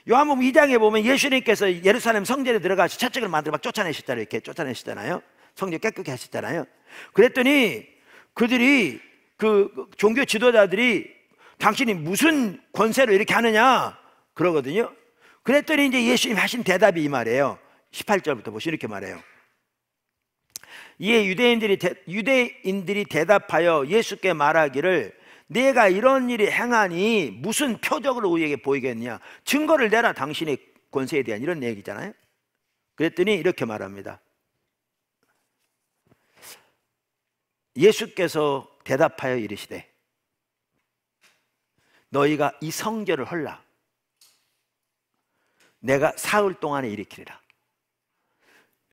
요한복음 2장에 보면 예수님께서 예루살렘 성전에 들어가서 채찍을 만들어 막 쫓아내셨잖아요. 이렇게 쫓아내시잖아요. 성전 깨끗게 하셨잖아요. 그랬더니 그들이 그 종교 지도자들이 당신이 무슨 권세로 이렇게 하느냐 그러거든요. 그랬더니 이제 예수님이 하신 대답이 이 말이에요. 18절부터 보시면 이렇게 말해요. 이에 유대인들이 대답하여 예수께 말하기를 내가 이런 일이 행하니 무슨 표적을 우리에게 보이겠냐, 증거를 내라, 당신의 권세에 대한, 이런 얘기잖아요. 그랬더니 이렇게 말합니다. 예수께서 대답하여 이르시되 너희가 이 성전을 헐라 내가 사흘 동안에 일으키리라.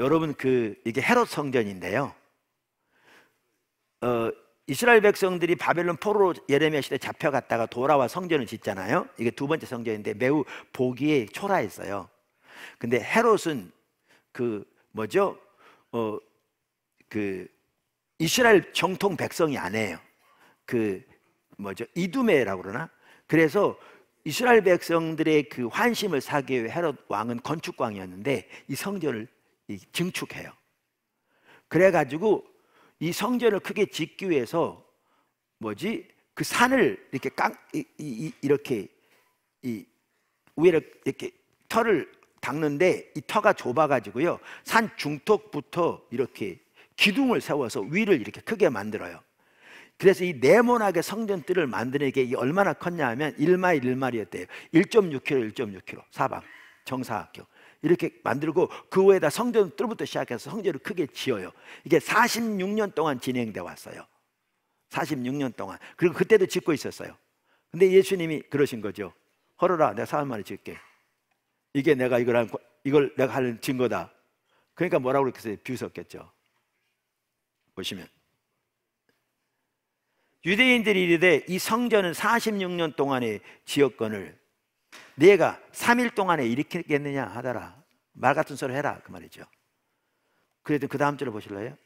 여러분, 이게 헤롯 성전인데요, 이스라엘 백성들이 바벨론 포로로 예레미야 시대 잡혀갔다가 돌아와 성전을 짓잖아요. 이게 두 번째 성전인데 매우 보기에 초라했어요. 근데 헤롯은 이스라엘 정통 백성이 아니에요. 이두메라고 그러나? 그래서 이스라엘 백성들의 그 환심을 사기 위해 헤롯 왕은 건축광이었는데 이 성전을 증축해요. 그래가지고 이 성전을 크게 짓기 위해서 그 산을 이렇게 이렇게 위에 이렇게 터를 닦는데 이 터가 좁아가지고요, 산 중턱부터 이렇게 기둥을 세워서 위를 이렇게 크게 만들어요. 그래서 이 네모나게 성전뜰을 만드는 게 얼마나 컸냐 하면 1마일 1마일이었대요. 1.6km 1.6km 사방 정사각형 이렇게 만들고 그 위에다 성전뜰부터 시작해서 성전을 크게 지어요. 이게 46년 동안 진행돼 왔어요. 46년 동안. 그리고 그때도 짓고 있었어요. 근데 예수님이 그러신 거죠. 헐어라, 내가 사흘 만에 짓게. 이게 내가 이걸 내가 하는 증거다. 그러니까 뭐라고 그랬겠어요? 비웃었겠죠. 보시면 유대인들이 이르되 이 성전은 46년 동안의 지역건을 네가 3일 동안에 일으키겠느냐 하더라. 말 같은 소리 해라, 그 말이죠. 그래도 그 다음 절을 보실래요?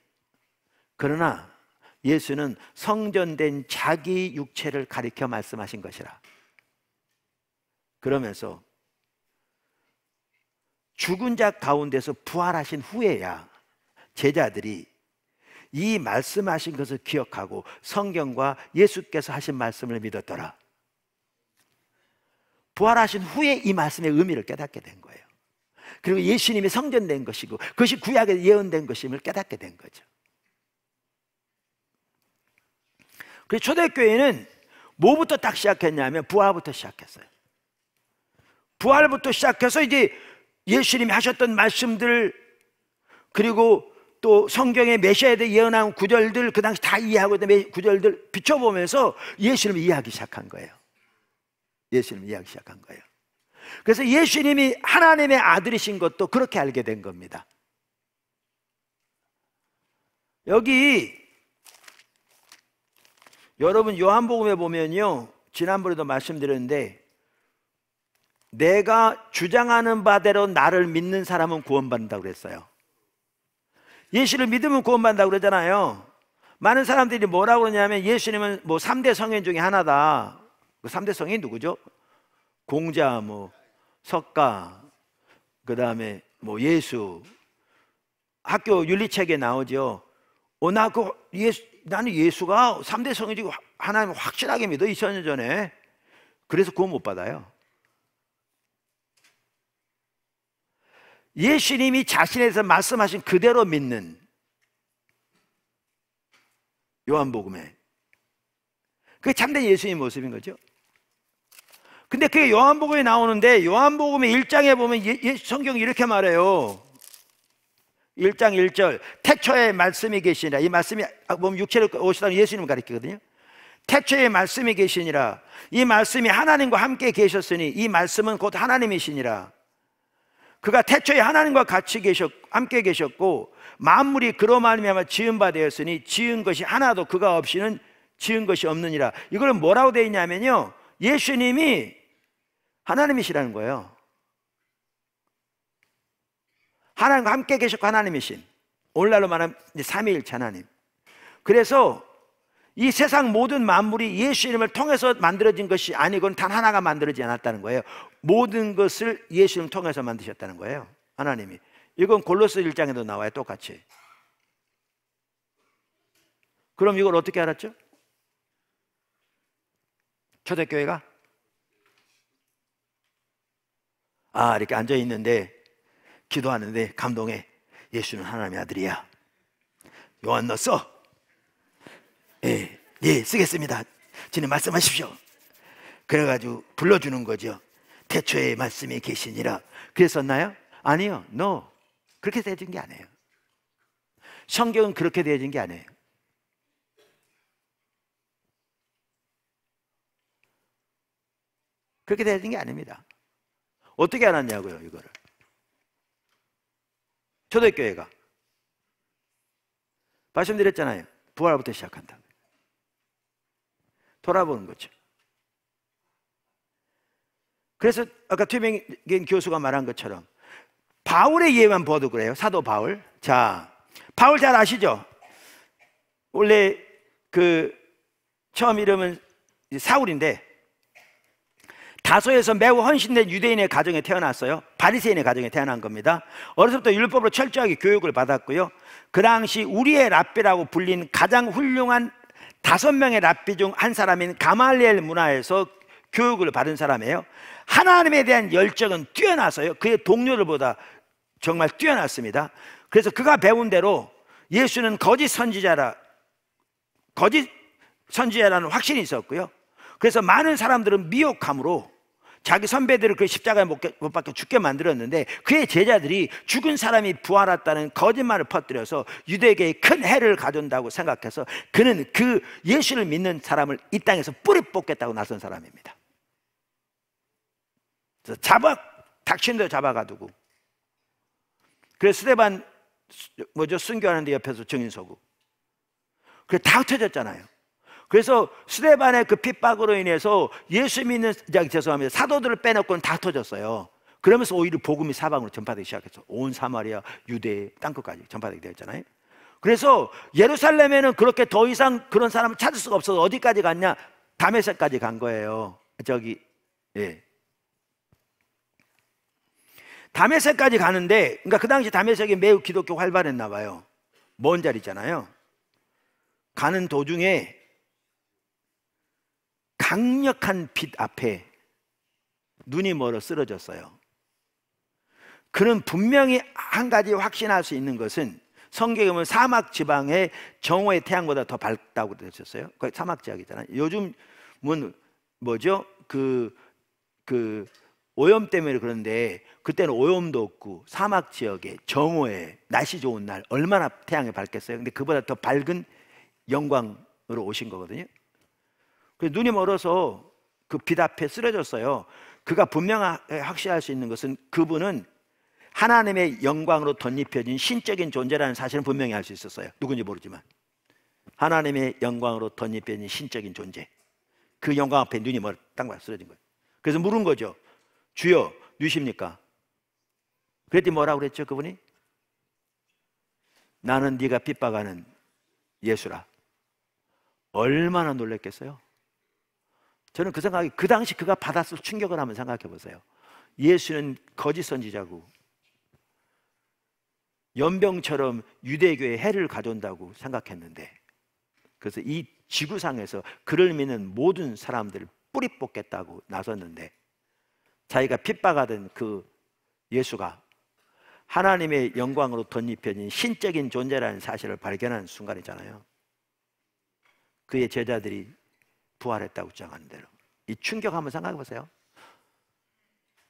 그러나 예수는 성전된 자기 육체를 가리켜 말씀하신 것이라. 그러면서 죽은 자 가운데서 부활하신 후에야 제자들이 이 말씀하신 것을 기억하고 성경과 예수께서 하신 말씀을 믿었더라. 부활하신 후에 이 말씀의 의미를 깨닫게 된 거예요. 그리고 예수님이 성전된 것이고 그것이 구약에 예언된 것임을 깨닫게 된 거죠. 그래서 초대교회는 뭐부터 딱 시작했냐면 부활부터 시작했어요. 부활부터 시작해서 이제 예수님이 하셨던 말씀들, 그리고 또 성경의 메시아에 대해 예언한 구절들, 그 당시 다 이해하고 있던 구절들 비춰보면서 예수님을 이해하기 시작한 거예요. 예수님을 이해하기 시작한 거예요. 그래서 예수님이 하나님의 아들이신 것도 그렇게 알게 된 겁니다. 여기 여러분 요한복음에 보면요, 지난번에도 말씀드렸는데, 내가 주장하는 바대로 나를 믿는 사람은 구원받는다고 그랬어요. 예수를 믿으면 구원받는다고 그러잖아요. 많은 사람들이 뭐라고 그러냐면 예수님은 뭐 3대 성인 중에 하나다. 그 3대 성인이 누구죠? 공자, 뭐 석가, 그 다음에 뭐 예수. 학교 윤리책에 나오죠. 나는 예수가 3대 성인 중에 하나님을 확실하게 믿어, 2000년 전에. 그래서 구원 못 받아요. 예수님이 자신에서 말씀하신 그대로 믿는, 요한복음에 그게 참된 예수님의 모습인 거죠. 근데 그게 요한복음에 나오는데, 요한복음의 1장에 보면 성경이 이렇게 말해요. 1장 1절, 태초에 말씀이 계시니라. 이 말씀이 보면 육체를 오시다는 예수님을 가리키거든요. 태초에 말씀이 계시니라. 이 말씀이 하나님과 함께 계셨으니 이 말씀은 곧 하나님이시니라. 그가 태초에 하나님과 같이 함께 계셨고 만물이 그로 말미암아 지은 바 되었으니 지은 것이 하나도 그가 없이는 지은 것이 없느니라. 이걸 뭐라고 되어 있냐면요, 예수님이 하나님이시라는 거예요. 하나님과 함께 계셨고 하나님이신, 오늘날로 말하면 삼위일체 하나님. 그래서 이 세상 모든 만물이 예수님을 통해서 만들어진 것이 아니고는 단 하나가 만들어지지 않았다는 거예요. 모든 것을 예수님 통해서 만드셨다는 거예요, 하나님이. 이건 골로새 1장에도 나와요, 똑같이. 그럼 이걸 어떻게 알았죠? 초대교회가 이렇게 앉아있는데 기도하는데 감동해. 예수는 하나님의 아들이야. 요한 너 써. 예, 쓰겠습니다. 주님 말씀하십시오. 그래가지고 불러주는 거죠. 태초에 말씀이 계시니라. 그랬었나요? 아니요. No. 그렇게 되어진 게 아니에요. 성경은 그렇게 되어진 게 아니에요. 그렇게 되어진 게 아닙니다. 어떻게 알았냐고요, 이거를. 초대교회가 말씀드렸잖아요. 부활부터 시작한다. 돌아보는 거죠. 그래서 아까 최명인 교수가 말한 것처럼 바울의 예만 봐도 그래요. 사도 바울. 자, 바울 잘 아시죠? 원래 처음 이름은 사울인데 다소에서 매우 헌신된 유대인의 가정에 태어났어요. 바리새인의 가정에 태어난 겁니다. 어렸을 때부터 율법으로 철저하게 교육을 받았고요. 그 당시 우리의 랍비라고 불린 가장 훌륭한 5명의 랍비 중 한 사람인 가말리엘 문화에서 교육을 받은 사람이에요. 하나님에 대한 열정은 뛰어나서요, 그의 동료들보다 정말 뛰어났습니다. 그래서 그가 배운 대로 예수는 거짓 선지자라는 확신이 있었고요. 그래서 많은 사람들은 미혹함으로 자기 선배들을 그 십자가에 못 박혀 죽게 만들었는데, 그의 제자들이 죽은 사람이 부활했다는 거짓말을 퍼뜨려서 유대계에 큰 해를 가져온다고 생각해서 그는 그 예수를 믿는 사람을 이 땅에서 뿌리 뽑겠다고 나선 사람입니다. 그래서 닥친도 잡아가두고, 그래서 스데반 순교하는데 옆에서 증인 서고, 그래 다 흩어졌잖아요. 그래서 스데반의 그 핍박으로 인해서 예수 믿는, 죄송합니다, 사도들을 빼놓고는 다 터졌어요. 그러면서 오히려 복음이 사방으로 전파되기 시작했어. 온 사마리아, 유대 땅끝까지 전파되게 되었잖아요. 그래서 예루살렘에는 그렇게 더 이상 그런 사람을 찾을 수가 없어서 어디까지 갔냐? 다메섹까지 간 거예요. 다메섹까지 가는데, 그러니까 그 당시 다메섹이 매우 기독교 활발했나 봐요. 먼 자리잖아요. 가는 도중에 강력한 빛 앞에 눈이 멀어 쓰러졌어요. 그는 분명히 한 가지 확신할 수 있는 것은, 성경에 보면 사막 지방의 정오의 태양보다 더 밝다고 그랬었어요. 그게 사막 지역이잖아요. 요즘은 뭐죠? 오염 때문에 그런데, 그때는 오염도 없고 사막 지역에 정오에 날씨 좋은 날 얼마나 태양이 밝겠어요. 근데 그보다 더 밝은 영광으로 오신 거거든요. 그래서 눈이 멀어서 그 빛 앞에 쓰러졌어요. 그가 분명하게 확신할 수 있는 것은, 그분은 하나님의 영광으로 덧입혀진 신적인 존재라는 사실은 분명히 알 수 있었어요. 누군지 모르지만 하나님의 영광으로 덧입혀진 신적인 존재, 그 영광 앞에 눈이 딱 쓰러진 거예요. 그래서 물은 거죠. 주여, 누구십니까? 그랬더니 뭐라고 그랬죠? 그분이 나는 네가 핍박하는 예수라. 얼마나 놀랐겠어요? 저는 그 생각이, 그 당시 그가 받았을 충격을 한번 생각해 보세요. 예수는 거짓 선지자고 연병처럼 유대교에 해를 가져온다고 생각했는데, 그래서 이 지구상에서 그를 믿는 모든 사람들을 뿌리 뽑겠다고 나섰는데, 자기가 핍박하던 그 예수가 하나님의 영광으로 덧입혀진 신적인 존재라는 사실을 발견하는 순간이잖아요. 그의 제자들이 부활했다고 주장하는 대로. 이 충격 한번 생각해 보세요.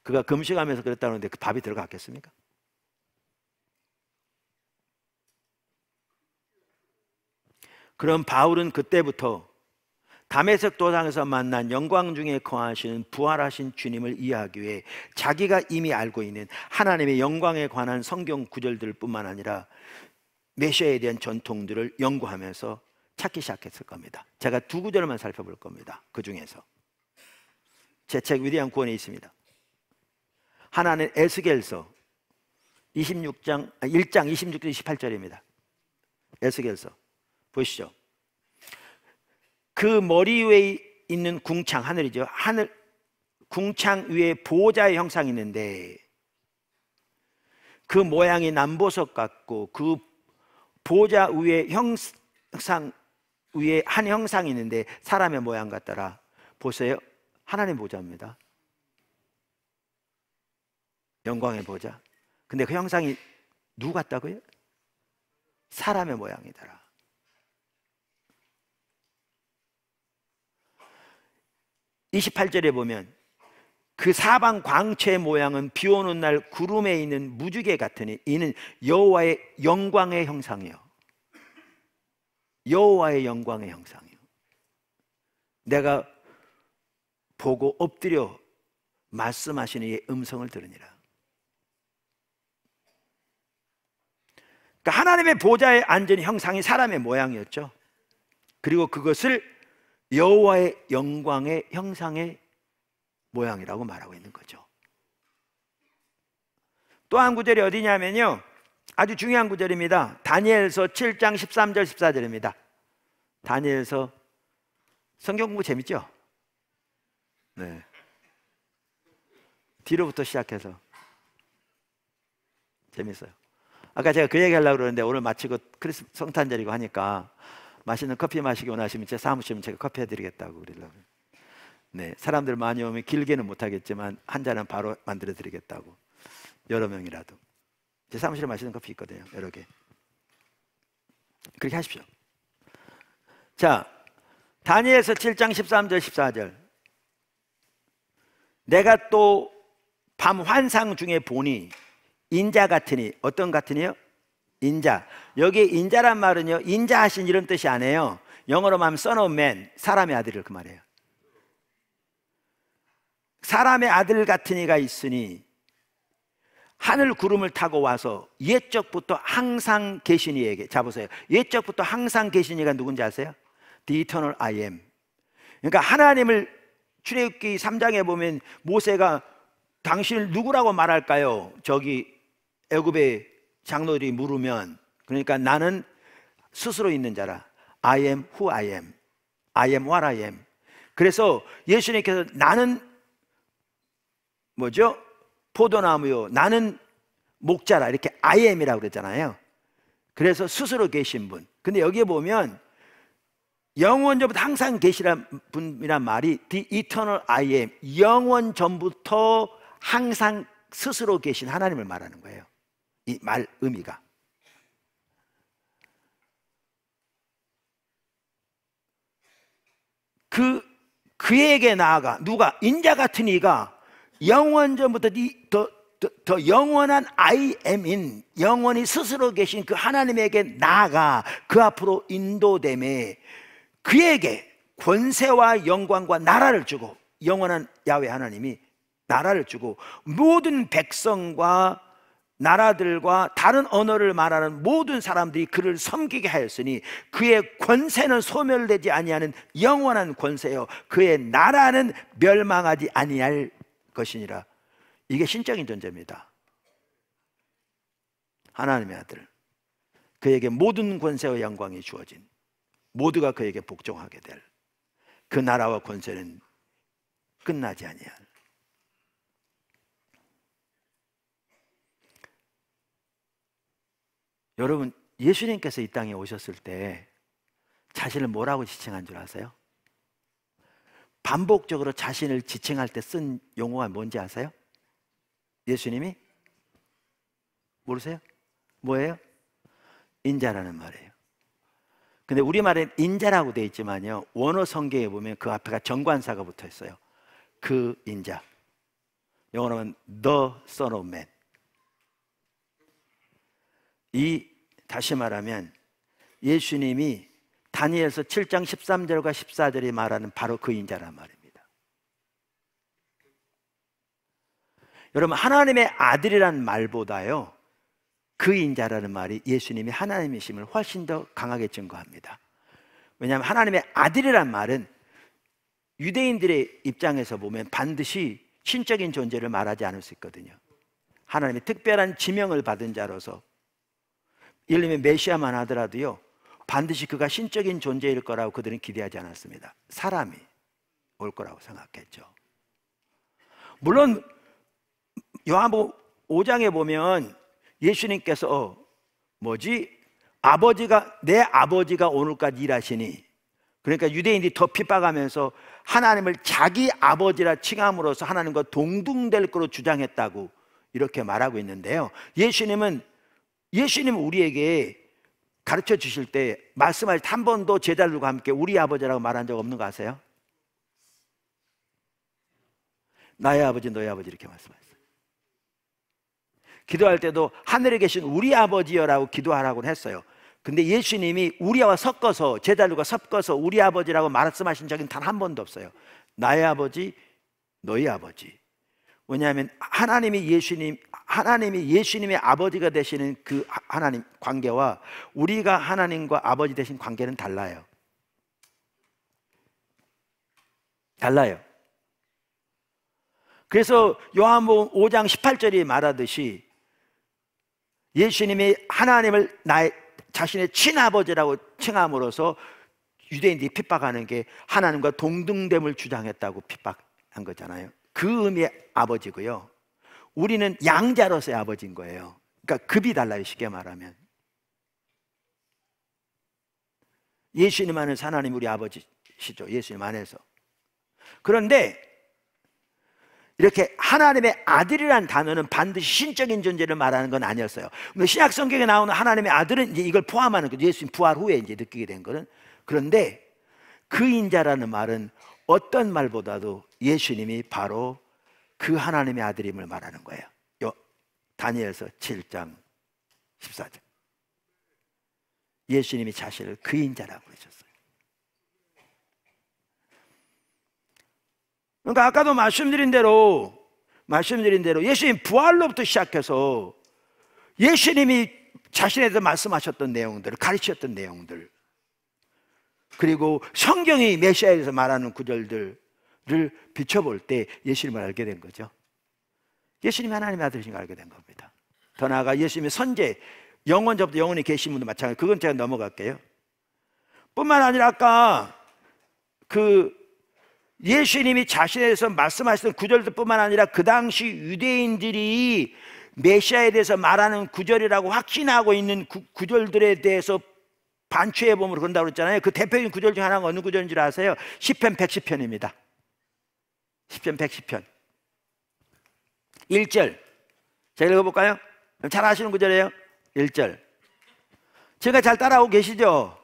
그가 금식하면서 그랬다는데 그 밥이 들어갔겠습니까? 그럼 바울은 그때부터 다메섹 도상에서 만난 영광 중에 거하시는 부활하신 주님을 이해하기 위해 자기가 이미 알고 있는 하나님의 영광에 관한 성경 구절들 뿐만 아니라 메시아에 대한 전통들을 연구하면서 찾기 시작했을 겁니다. 제가 두 구절만 살펴볼 겁니다. 그 중에서 제 책 위대한 구원에 있습니다. 하나는 에스겔서 1장 26절 28절입니다. 에스겔서 보시죠. 그 머리 위에 있는 궁창, 하늘이죠. 하늘 궁창 위에 보호자의 형상이 있는데, 그 모양이 남보석 같고, 그 보호자 위에 형상 위에 한 형상이 있는데 사람의 모양 같더라. 보세요. 하나님 보호자입니다. 영광의 보호자. 근데 그 형상이 누구 같다고요? 사람의 모양이더라. 28절에 보면 그 사방 광채의 모양은 비 오는 날 구름에 있는 무지개 같으니 이는 여호와의 영광의 형상이요. 여호와의 영광의 형상이요. 내가 보고 엎드려 말씀하시는 이의 음성을 들으니라. 그러니까 하나님의 보좌에 앉은 형상이 사람의 모양이었죠. 그리고 그것을 여호와의 영광의 형상의 모양이라고 말하고 있는 거죠. 또 한 구절이 어디냐면요, 아주 중요한 구절입니다. 다니엘서 7장 13절 14절입니다. 다니엘서, 성경 공부 재밌죠? 네. 뒤로부터 시작해서 재밌어요. 아까 제가 그 얘기 하려고 그러는데 오늘 마치고 성탄절이고 하니까 맛있는 커피 마시기 원하시면 제 사무실에 제가 커피 해드리겠다고 그러려고요. 네, 사람들 많이 오면 길게는 못하겠지만 한 잔은 바로 만들어 드리겠다고. 여러 명이라도. 제 사무실에 마시는 커피 있거든요, 여러 개. 그렇게 하십시오. 자, 다니엘서 7장 13절 14절. 내가 또 밤 환상 중에 보니 인자 같으니, 어떤 같으니요? 인자. 여기 인자란 말은요, 인자하신 이런 뜻이 아니에요. 영어로 말하면 son of man, 사람의 아들을 그 말이에요. 사람의 아들 같은 이가 있으니 하늘 구름을 타고 와서 옛적부터 항상 계신 이에게. 자 보세요, 옛적부터 항상 계신 이가 누군지 아세요? The eternal I am. 그러니까 하나님을 출애굽기 3장에 보면 모세가 당신을 누구라고 말할까요? 저기 애굽의 장로들이 물으면, 그러니까 나는 스스로 있는 자라. I am who I am. I am what I am. 그래서 예수님께서 나는 뭐죠? 포도나무요 나는 목자라 이렇게 I am이라고 그랬잖아요. 그래서 스스로 계신 분. 근데 여기에 보면 영원 전부터 항상 계시란 분이란 말이 The eternal I am, 영원 전부터 항상 스스로 계신 하나님을 말하는 거예요. 이 말 의미가. 그에게 나아가 누가 인자 같은 이가 영원 전부터 더 영원한 I am인 영원히 스스로 계신 그 하나님에게 나아가 그 앞으로 인도됨에 그에게 권세와 영광과 나라를 주고, 영원한 야훼 하나님이 나라를 주고 모든 백성과 나라들과 다른 언어를 말하는 모든 사람들이 그를 섬기게 하였으니 그의 권세는 소멸되지 아니하는 영원한 권세요 그의 나라는 멸망하지 아니할 것이니라. 이게 신적인 존재입니다. 하나님의 아들, 그에게 모든 권세와 영광이 주어진, 모두가 그에게 복종하게 될 그 나라와 권세는 끝나지 아니할. 여러분, 예수님께서 이 땅에 오셨을 때 자신을 뭐라고 지칭한 줄 아세요? 반복적으로 자신을 지칭할 때 쓴 용어가 뭔지 아세요? 예수님이? 모르세요? 뭐예요? 인자라는 말이에요. 근데 우리말엔 인자라고 되어 있지만요, 원어 성경에 보면 그 앞에가 정관사가 붙어 있어요. 그 인자. 영어로는 The Son of Man. 다시 말하면 예수님이 다니엘서 7장 13절과 14절이 말하는 바로 그 인자란 말입니다. 여러분, 하나님의 아들이란 말보다요, 그 인자라는 말이 예수님이 하나님이심을 훨씬 더 강하게 증거합니다. 왜냐하면 하나님의 아들이란 말은 유대인들의 입장에서 보면 반드시 신적인 존재를 말하지 않을 수 있거든요. 하나님의 특별한 지명을 받은 자로서, 예를 들면 메시아만 하더라도요, 반드시 그가 신적인 존재일 거라고 그들은 기대하지 않았습니다. 사람이 올 거라고 생각했죠. 물론 요한복음 5장에 보면 예수님께서 내 아버지가 오늘까지 일하시니, 그러니까 유대인들이 더 핍박하면서 하나님을 자기 아버지라 칭함으로써 하나님과 동등될 거로 주장했다고 이렇게 말하고 있는데요, 예수님은 우리에게 가르쳐 주실 때 말씀할 때 한 번도 제자들과 함께 우리 아버지라고 말한 적 없는 거 아세요? 나의 아버지, 너의 아버지 이렇게 말씀하셨어요. 기도할 때도 하늘에 계신 우리 아버지여라고 기도하라고 했어요. 근데 예수님이 우리와 섞어서, 제자들과 섞어서 우리 아버지라고 말씀하신 적은 단 한 번도 없어요. 나의 아버지, 너의 아버지. 왜냐하면 하나님이 예수님의 아버지가 되시는 그 하나님 관계와 우리가 하나님과 아버지 되신 관계는 달라요. 그래서 요한복음 5장 18절이 말하듯이 예수님이 하나님을 자신의 친아버지라고 칭함으로써 유대인들이 핍박하는 게 하나님과 동등됨을 주장했다고 핍박한 거잖아요. 그 의미의 아버지고요, 우리는 양자로서의 아버지인 거예요. 그러니까 급이 달라요, 쉽게 말하면. 예수님 안에서 하나님 우리 아버지시죠, 예수님 안에서. 그런데 이렇게 하나님의 아들이라는 단어는 반드시 신적인 존재를 말하는 건 아니었어요. 신약 성경에 나오는 하나님의 아들은 이제 이걸 포함하는 거죠. 예수님 부활 후에 이제 느끼게 된 거는. 그런데 그 인자라는 말은 어떤 말보다도 예수님이 바로 그 하나님의 아들임을 말하는 거예요. 다니엘서 7장 14절. 예수님이 자신을 그 인자라고 그러셨어요. 그러니까 아까도 말씀드린 대로 예수님 부활로부터 시작해서 예수님이 자신에 대해서 말씀하셨던 내용들, 가르치셨던 내용들, 그리고 성경이 메시아에 대해서 말하는 구절들을 비춰볼 때 예수님을 알게 된 거죠. 예수님이 하나님의 아들이신 걸 알게 된 겁니다. 더 나아가 예수님의 선제, 영원 전부터 영원히 계신 분도 마찬가지. 그건 제가 넘어갈게요. 뿐만 아니라 아까 예수님이 자신에 대해서 말씀하시던 구절들뿐만 아니라 그 당시 유대인들이 메시아에 대해서 말하는 구절이라고 확신하고 있는 구절들에 대해서 반추해 보면 그런다고 그랬잖아요. 그 대표적인 구절 중 하나가 어느 구절인 줄 아세요? 시편 110편입니다. 시편 110편 1절 제가 읽어볼까요? 잘 아시는 구절이에요. 1절. 제가 잘 따라오고 계시죠?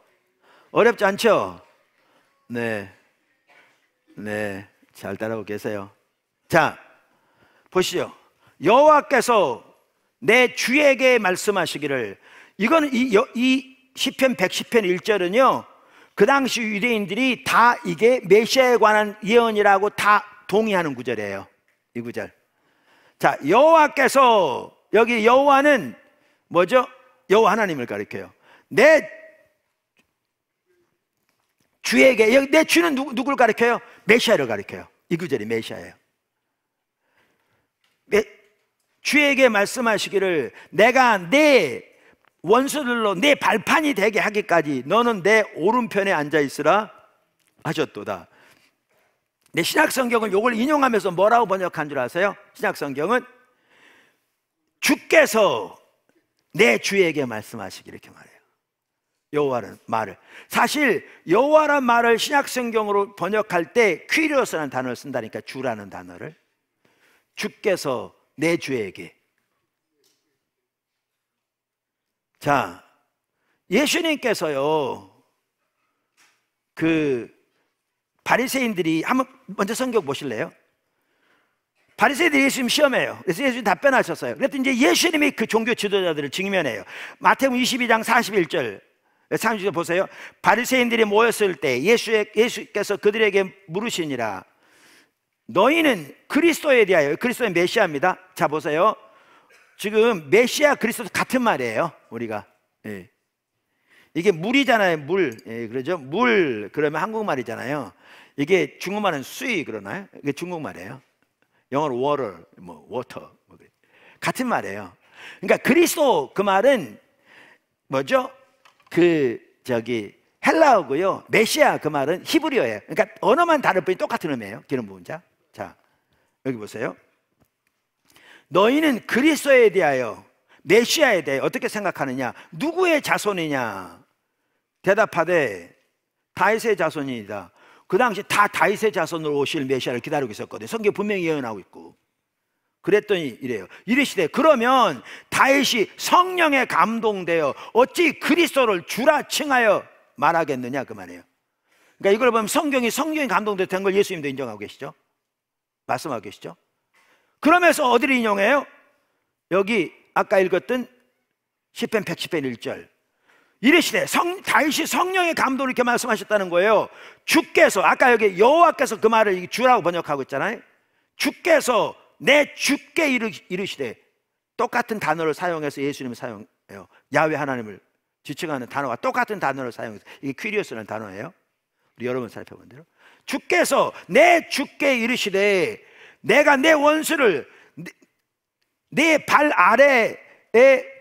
어렵지 않죠? 네, 잘 따라오고 계세요. 자, 보시죠. 여호와께서 내 주에게 말씀하시기를. 이거는 이 시편 110편 1절은요 그 당시 유대인들이 다 이게 메시아에 관한 예언이라고 다 동의하는 구절이에요. 이 구절. 자, 여호와께서, 여기 여호와는 뭐죠? 여호와 하나님을 가리켜요. 내 주에게, 여기 내 주는 누구를 가리켜요? 메시아를 가리켜요. 이 구절이 메시아예요. 주에게 말씀하시기를 내가 내 원수들로 내 발판이 되게 하기까지 너는 내 오른편에 앉아 있으라 하셨도다. 내 신약성경은 이걸 인용하면서 뭐라고 번역한 줄 아세요? 신약성경은 주께서 내 주에게 말씀하시기 이렇게 말해요. 여호와라는 말을. 사실 여호와라는 말을 신약성경으로 번역할 때 퀴리오스라는 단어를 쓴다니까. 주라는 단어를. 주께서 내 주에게. 자, 예수님께서요 그 바리새인들이, 한번 먼저 성경 보실래요? 바리새인들이 예수님 시험해요. 그래서 예수님 답변하셨어요. 그랬더니 이제 예수님이 그 종교 지도자들을 직면해요. 마태복음 22장 41절 30절 보세요. 바리새인들이 모였을 때 예수께서 그들에게 물으시니라. 너희는 그리스도에 대하여, 그리스도는 메시아입니다. 자, 보세요. 지금 메시아 그리스도 같은 말이에요. 우리가 이게 물이잖아요. 물. 그러죠. 물 그러면 한국말이잖아요. 이게 중국말은 수이 그러나요? 이게 중국말이에요. 영어로 water, 뭐 water 같은 말이에요. 그러니까 그리스도 그 말은 뭐죠? 헬라어고요. 메시아 그 말은 히브리어예요. 그러니까 언어만 다를 뿐이 똑같은 의미예요. 기름 부은 자. 자, 여기 보세요. 너희는 그리스도에 대하여, 메시아에 대해 어떻게 생각하느냐? 누구의 자손이냐? 대답하되 다윗의 자손이다. 그 당시 다 다윗의 자손으로 오실 메시아를 기다리고 있었거든요. 성경 분명히 예언하고 있고. 그랬더니 이래요. 이르시되 그러면 다윗이 성령에 감동되어 어찌 그리스도를 주라 칭하여 말하겠느냐 그 말이에요. 그러니까 이걸 보면 성경에 감동된 걸 예수님도 인정하고 계시죠? 말씀하고 계시죠? 그러면서 어디를 인용해요? 여기 아까 읽었던 시편 110편 1절. 이르시되 다윗이 성령의 감동을 이렇게 말씀하셨다는 거예요. 주께서, 아까 여기 여호와께서 그 말을 주라고 번역하고 있잖아요. 주께서 내 주께 이르시되, 똑같은 단어를 사용해서 예수님을 사용해요. 야훼 하나님을 지칭하는 단어와 똑같은 단어를 사용해서, 이게 퀴리오스라는 단어예요. 우리 여러 번 살펴본 대로 주께서 내 주께 이르시되 내가 내 원수를 내 발 아래에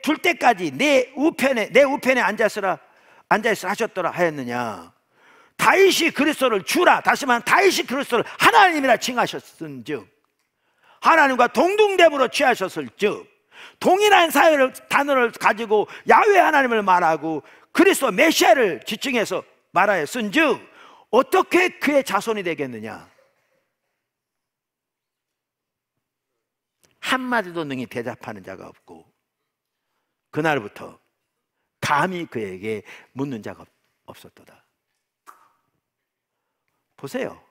둘 때까지 내 우편에 앉아있으라 하셨더라 하였느냐. 다윗이 그리스도를 주라, 다시 말하면 다윗이 그리스도를 하나님이라 칭하셨은즉, 하나님과 동등됨으로 취하셨을즉, 동일한 단어를 가지고 야훼 하나님을 말하고 그리스도 메시아를 지칭해서 말하였은즉 어떻게 그의 자손이 되겠느냐. 한마디도 능히 대답하는 자가 없고 그날부터 감히 그에게 묻는 자가 없었도다. 보세요.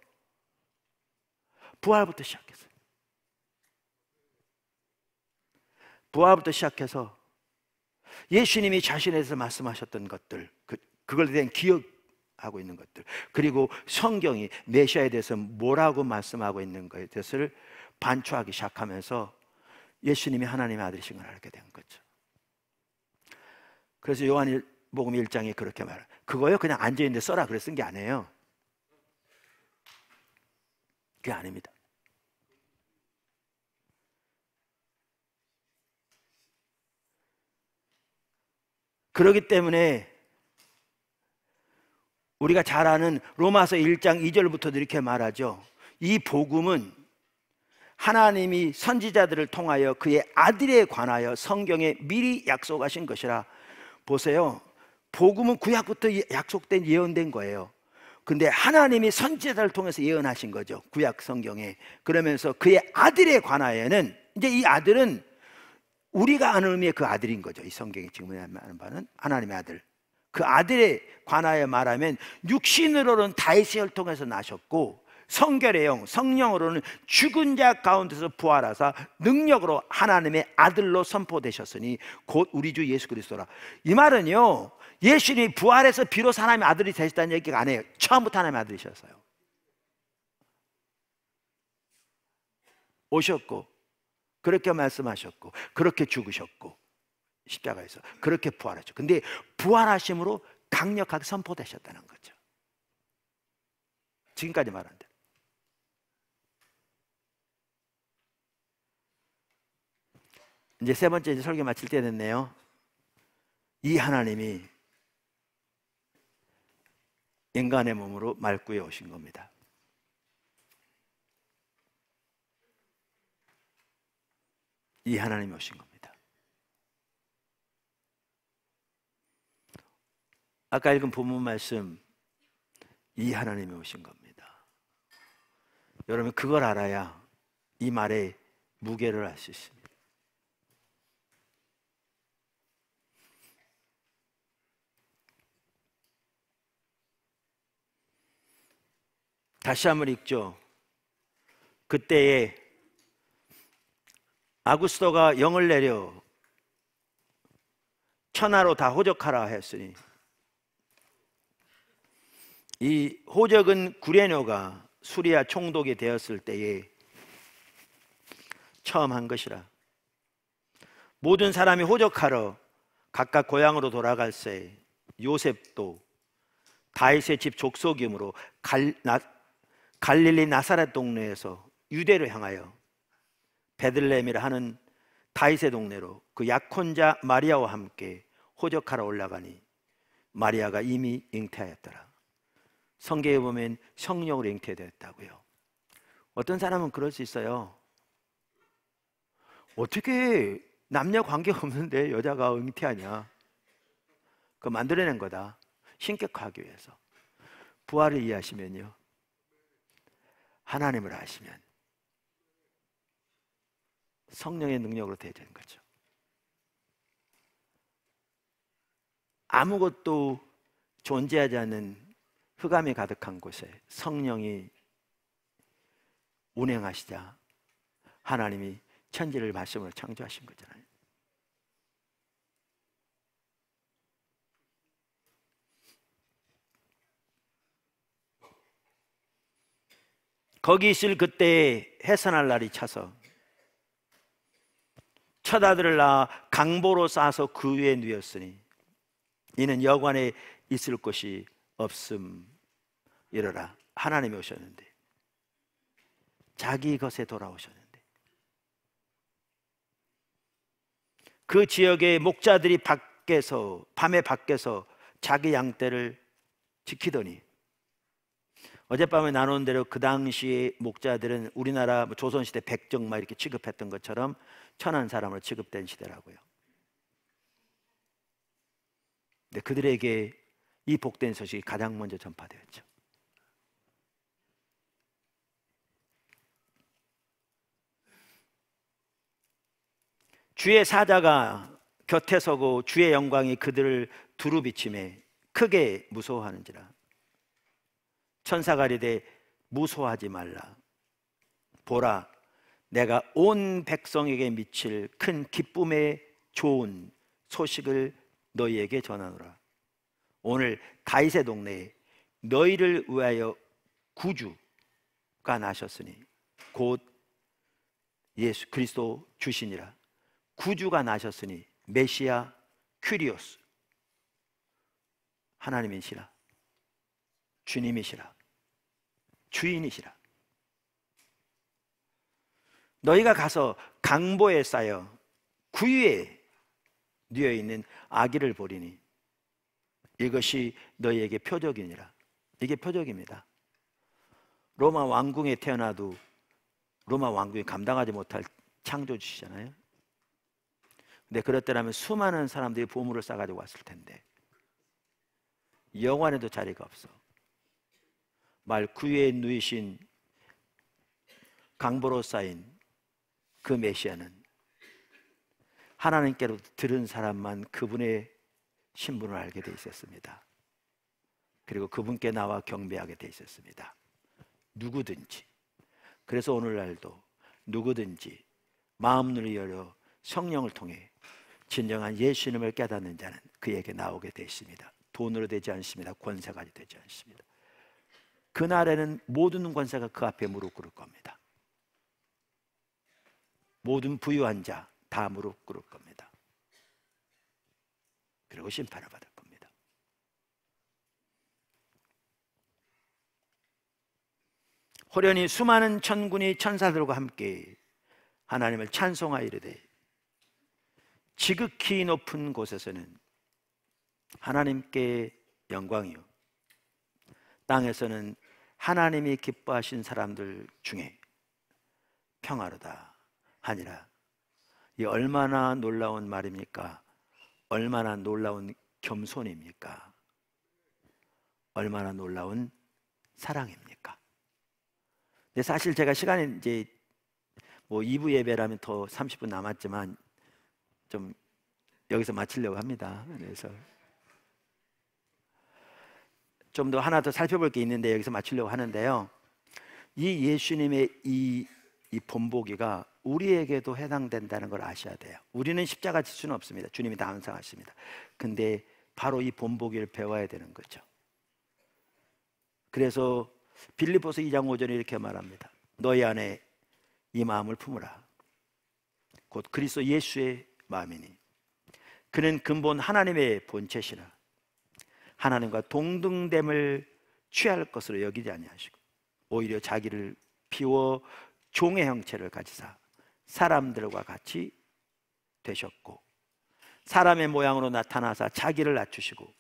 부활부터 시작했어요. 부활부터 시작해서 예수님이 자신에 대해서 말씀하셨던 것들, 그걸에 대한 기억하고 있는 것들, 그리고 성경이 메시아에 대해서 뭐라고 말씀하고 있는 것에 대해서를 반추하기 시작하면서 예수님이 하나님의 아들이신 걸 알게 된 거죠. 그래서 요한복음 1장에 그렇게 말해요. 그거요 그냥 앉아있는데 써라 그래 쓴 게 아니에요. 그게 아닙니다. 그렇기 때문에 우리가 잘 아는 로마서 1장 2절부터도 이렇게 말하죠. 이 복음은 하나님이 선지자들을 통하여 그의 아들에 관하여 성경에 미리 약속하신 것이라. 보세요, 복음은 구약부터 약속된, 예언된 거예요. 근데 하나님이 선지자들을 통해서 예언하신 거죠, 구약 성경에. 그러면서 그의 아들에 관하여는, 이제 이 아들은 우리가 아는 의미의 그 아들인 거죠. 이 성경이 지금 말하는 바는 하나님의 아들. 그 아들에 관하여 말하면 육신으로는 다윗의 혈통에서 나셨고, 성결의 영, 성령으로는 죽은 자 가운데서 부활하사 능력으로 하나님의 아들로 선포되셨으니 곧 우리 주 예수 그리스도라. 이 말은요, 예수님이 부활해서 비로소 하나님의 아들이 되셨다는 얘기가 아니에요. 처음부터 하나님의 아들이셨어요. 오셨고, 그렇게 말씀하셨고, 그렇게 죽으셨고, 십자가에서 그렇게 부활하셨죠. 근데 부활하심으로 강력하게 선포되셨다는 거죠. 지금까지 말한 대로. 이제 세 번째, 이제 설교 마칠 때 됐네요. 이 하나님이 인간의 몸으로 말구에 오신 겁니다. 이 하나님이 오신 겁니다. 아까 읽은 본문 말씀, 이 하나님이 오신 겁니다. 여러분, 그걸 알아야 이 말의 무게를 알 수 있습니다. 다시 한번 읽죠. 그때에 아구스토가 영을 내려 천하로 다 호적하라 했으니, 이 호적은 구레뇨가 수리아 총독이 되었을 때에 처음 한 것이라. 모든 사람이 호적하러 각각 고향으로 돌아갈새 요셉도 다윗의 집 족속이므로 갈릴리 나사렛 동네에서 유대로 향하여 베들레헴이라 하는 다윗의 동네로 그 약혼자 마리아와 함께 호적하러 올라가니 마리아가 이미 잉태하였더라. 성경에 보면 성령으로 잉태되었다고요. 어떤 사람은 그럴 수 있어요. 어떻게 남녀 관계가 없는데 여자가 잉태하냐? 그거 만들어낸 거다. 신격화하기 위해서. 부활을 이해하시면요, 하나님을 아시면 성령의 능력으로 되어지는 거죠. 아무것도 존재하지 않는 흑암이 가득한 곳에 성령이 운행하시자 하나님이 천지를 말씀으로 창조하신 거잖아요. 거기 있을 그때에 해산할 날이 차서 첫 아들을 낳아 강보로 싸서 그 위에 누였으니 이는 여관에 있을 곳이 없음이러라. 하나님이 오셨는데, 자기 것에 돌아오셨는데, 그 지역의 목자들이 밤에 밖에서 자기 양떼를 지키더니, 어젯밤에 나눈 대로 그 당시의 목자들은 우리나라 조선시대 백정 막 이렇게 취급했던 것처럼 천한 사람으로 취급된 시대라고요. 근데 그들에게 이 복된 소식이 가장 먼저 전파되었죠. 주의 사자가 곁에 서고 주의 영광이 그들을 두루 비침에 크게 무서워하는지라. 천사가 이르되 무서워하지 말라. 보라, 내가 온 백성에게 미칠 큰 기쁨의 좋은 소식을 너희에게 전하노라. 오늘 다윗의 동네에 너희를 위하여 구주가 나셨으니 곧 예수 그리스도 주시니라. 구주가 나셨으니 메시아 큐리오스, 하나님이시라, 주님이시라, 주인이시라. 너희가 가서 강보에 쌓여 구유에 뉘어 있는 아기를 보리니 이것이 너희에게 표적이니라. 이게 표적입니다. 로마 왕궁에 태어나도 로마 왕궁이 감당하지 못할 창조주시잖아요. 근데 그렇더라면 수많은 사람들이 보물을 싸가지고 왔을 텐데 영안에도 자리가 없어. 말 구유에 누이신 강보로 쌓인 그 메시아는 하나님께로 들은 사람만 그분의 신분을 알게 돼 있었습니다. 그리고 그분께 나와 경배하게 돼 있었습니다. 누구든지. 그래서 오늘날도 누구든지 마음을 열어 성령을 통해 진정한 예수님을 깨닫는 자는 그에게 나오게 되어 있습니다. 돈으로 되지 않습니다. 권세가 되지 않습니다. 그날에는 모든 권세가 그 앞에 무릎 꿇을 겁니다. 모든 부유한 자 다 무릎 꿇을 겁니다. 그리고 심판을 받을 겁니다. 호련히 수많은 천군이 천사들과 함께 하나님을 찬송하여 이르되 지극히 높은 곳에서는 하나님께 영광이요 땅에서는 하나님이 기뻐하신 사람들 중에 평화로다 하니라. 이 얼마나 놀라운 말입니까? 얼마나 놀라운 겸손입니까? 얼마나 놀라운 사랑입니까? 근데 사실 제가 시간이 이제 뭐 2부 예배라면 더 30분 남았지만 좀 여기서 마치려고 합니다. 그래서 좀 더 하나 더 살펴볼 게 있는데 여기서 마치려고 하는데요. 이 예수님의 이 본보기가 우리에게도 해당된다는 걸 아셔야 돼요. 우리는 십자가 질 수는 없습니다. 주님이 다 항상하십니다. 근데 바로 이 본보기를 배워야 되는 거죠. 그래서 빌립보서 2장 5절에 이렇게 말합니다. 너희 안에 이 마음을 품으라. 곧 그리스도 예수의 마음이니 그는 근본 하나님의 본체시라. 하나님과 동등됨을 취할 것으로 여기지 아니하시고 오히려 자기를 비워 종의 형체를 가지사 사람들과 같이 되셨고 사람의 모양으로 나타나사 자기를 낮추시고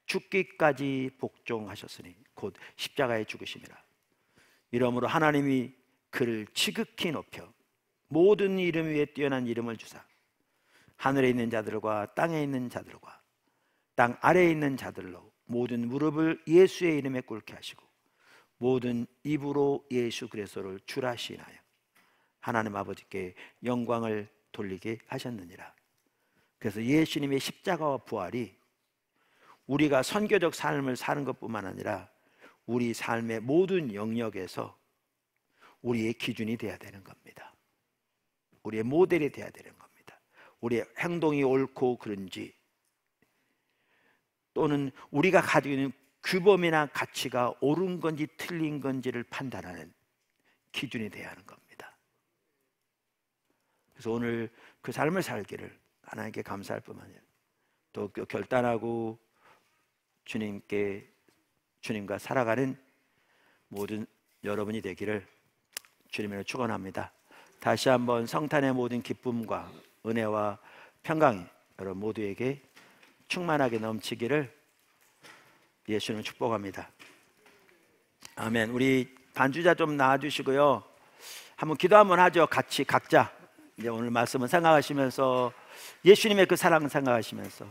죽기까지 복종하셨으니 곧 십자가에 죽으심이라. 이러므로 하나님이 그를 지극히 높여 모든 이름 위에 뛰어난 이름을 주사 하늘에 있는 자들과 땅에 있는 자들과 땅 아래에 있는 자들로 모든 무릎을 예수의 이름에 꿇게 하시고 모든 입으로 예수 그리스도를 주라 시인하여 하나님 아버지께 영광을 돌리게 하셨느니라. 그래서 예수님의 십자가와 부활이 우리가 선교적 삶을 사는 것뿐만 아니라 우리 삶의 모든 영역에서 우리의 기준이 되어야 되는 겁니다. 우리의 모델이 되어야 되는 겁니다. 우리의 행동이 옳고 그른지 또는 우리가 가지고 있는 규범이나 가치가 옳은 건지 틀린 건지를 판단하는 기준이 되어야 하는 겁니다. 그래서 오늘 그 삶을 살기를 하나님께 감사할 뿐만 아니라 또 결단하고 주님과 살아가는 모든 여러분이 되기를 주님으로 축원합니다. 다시 한번 성탄의 모든 기쁨과 은혜와 평강이 여러분 모두에게 충만하게 넘치기를 예수님을 축복합니다. 아멘. 우리 반주자 좀 나와주시고요. 한번 기도 한번 하죠. 같이 각자 이제 오늘 말씀을 생각하시면서 예수님의 그 사랑 생각하시면서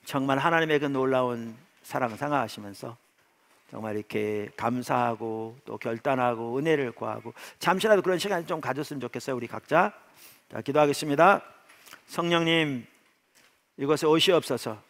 정말 하나님의 그 놀라운 사랑 생각하시면서 정말 이렇게 감사하고 또 결단하고 은혜를 구하고 잠시라도 그런 시간을 좀 가졌으면 좋겠어요. 우리 각자. 자, 기도하겠습니다. 성령님 이곳에 오시옵소서.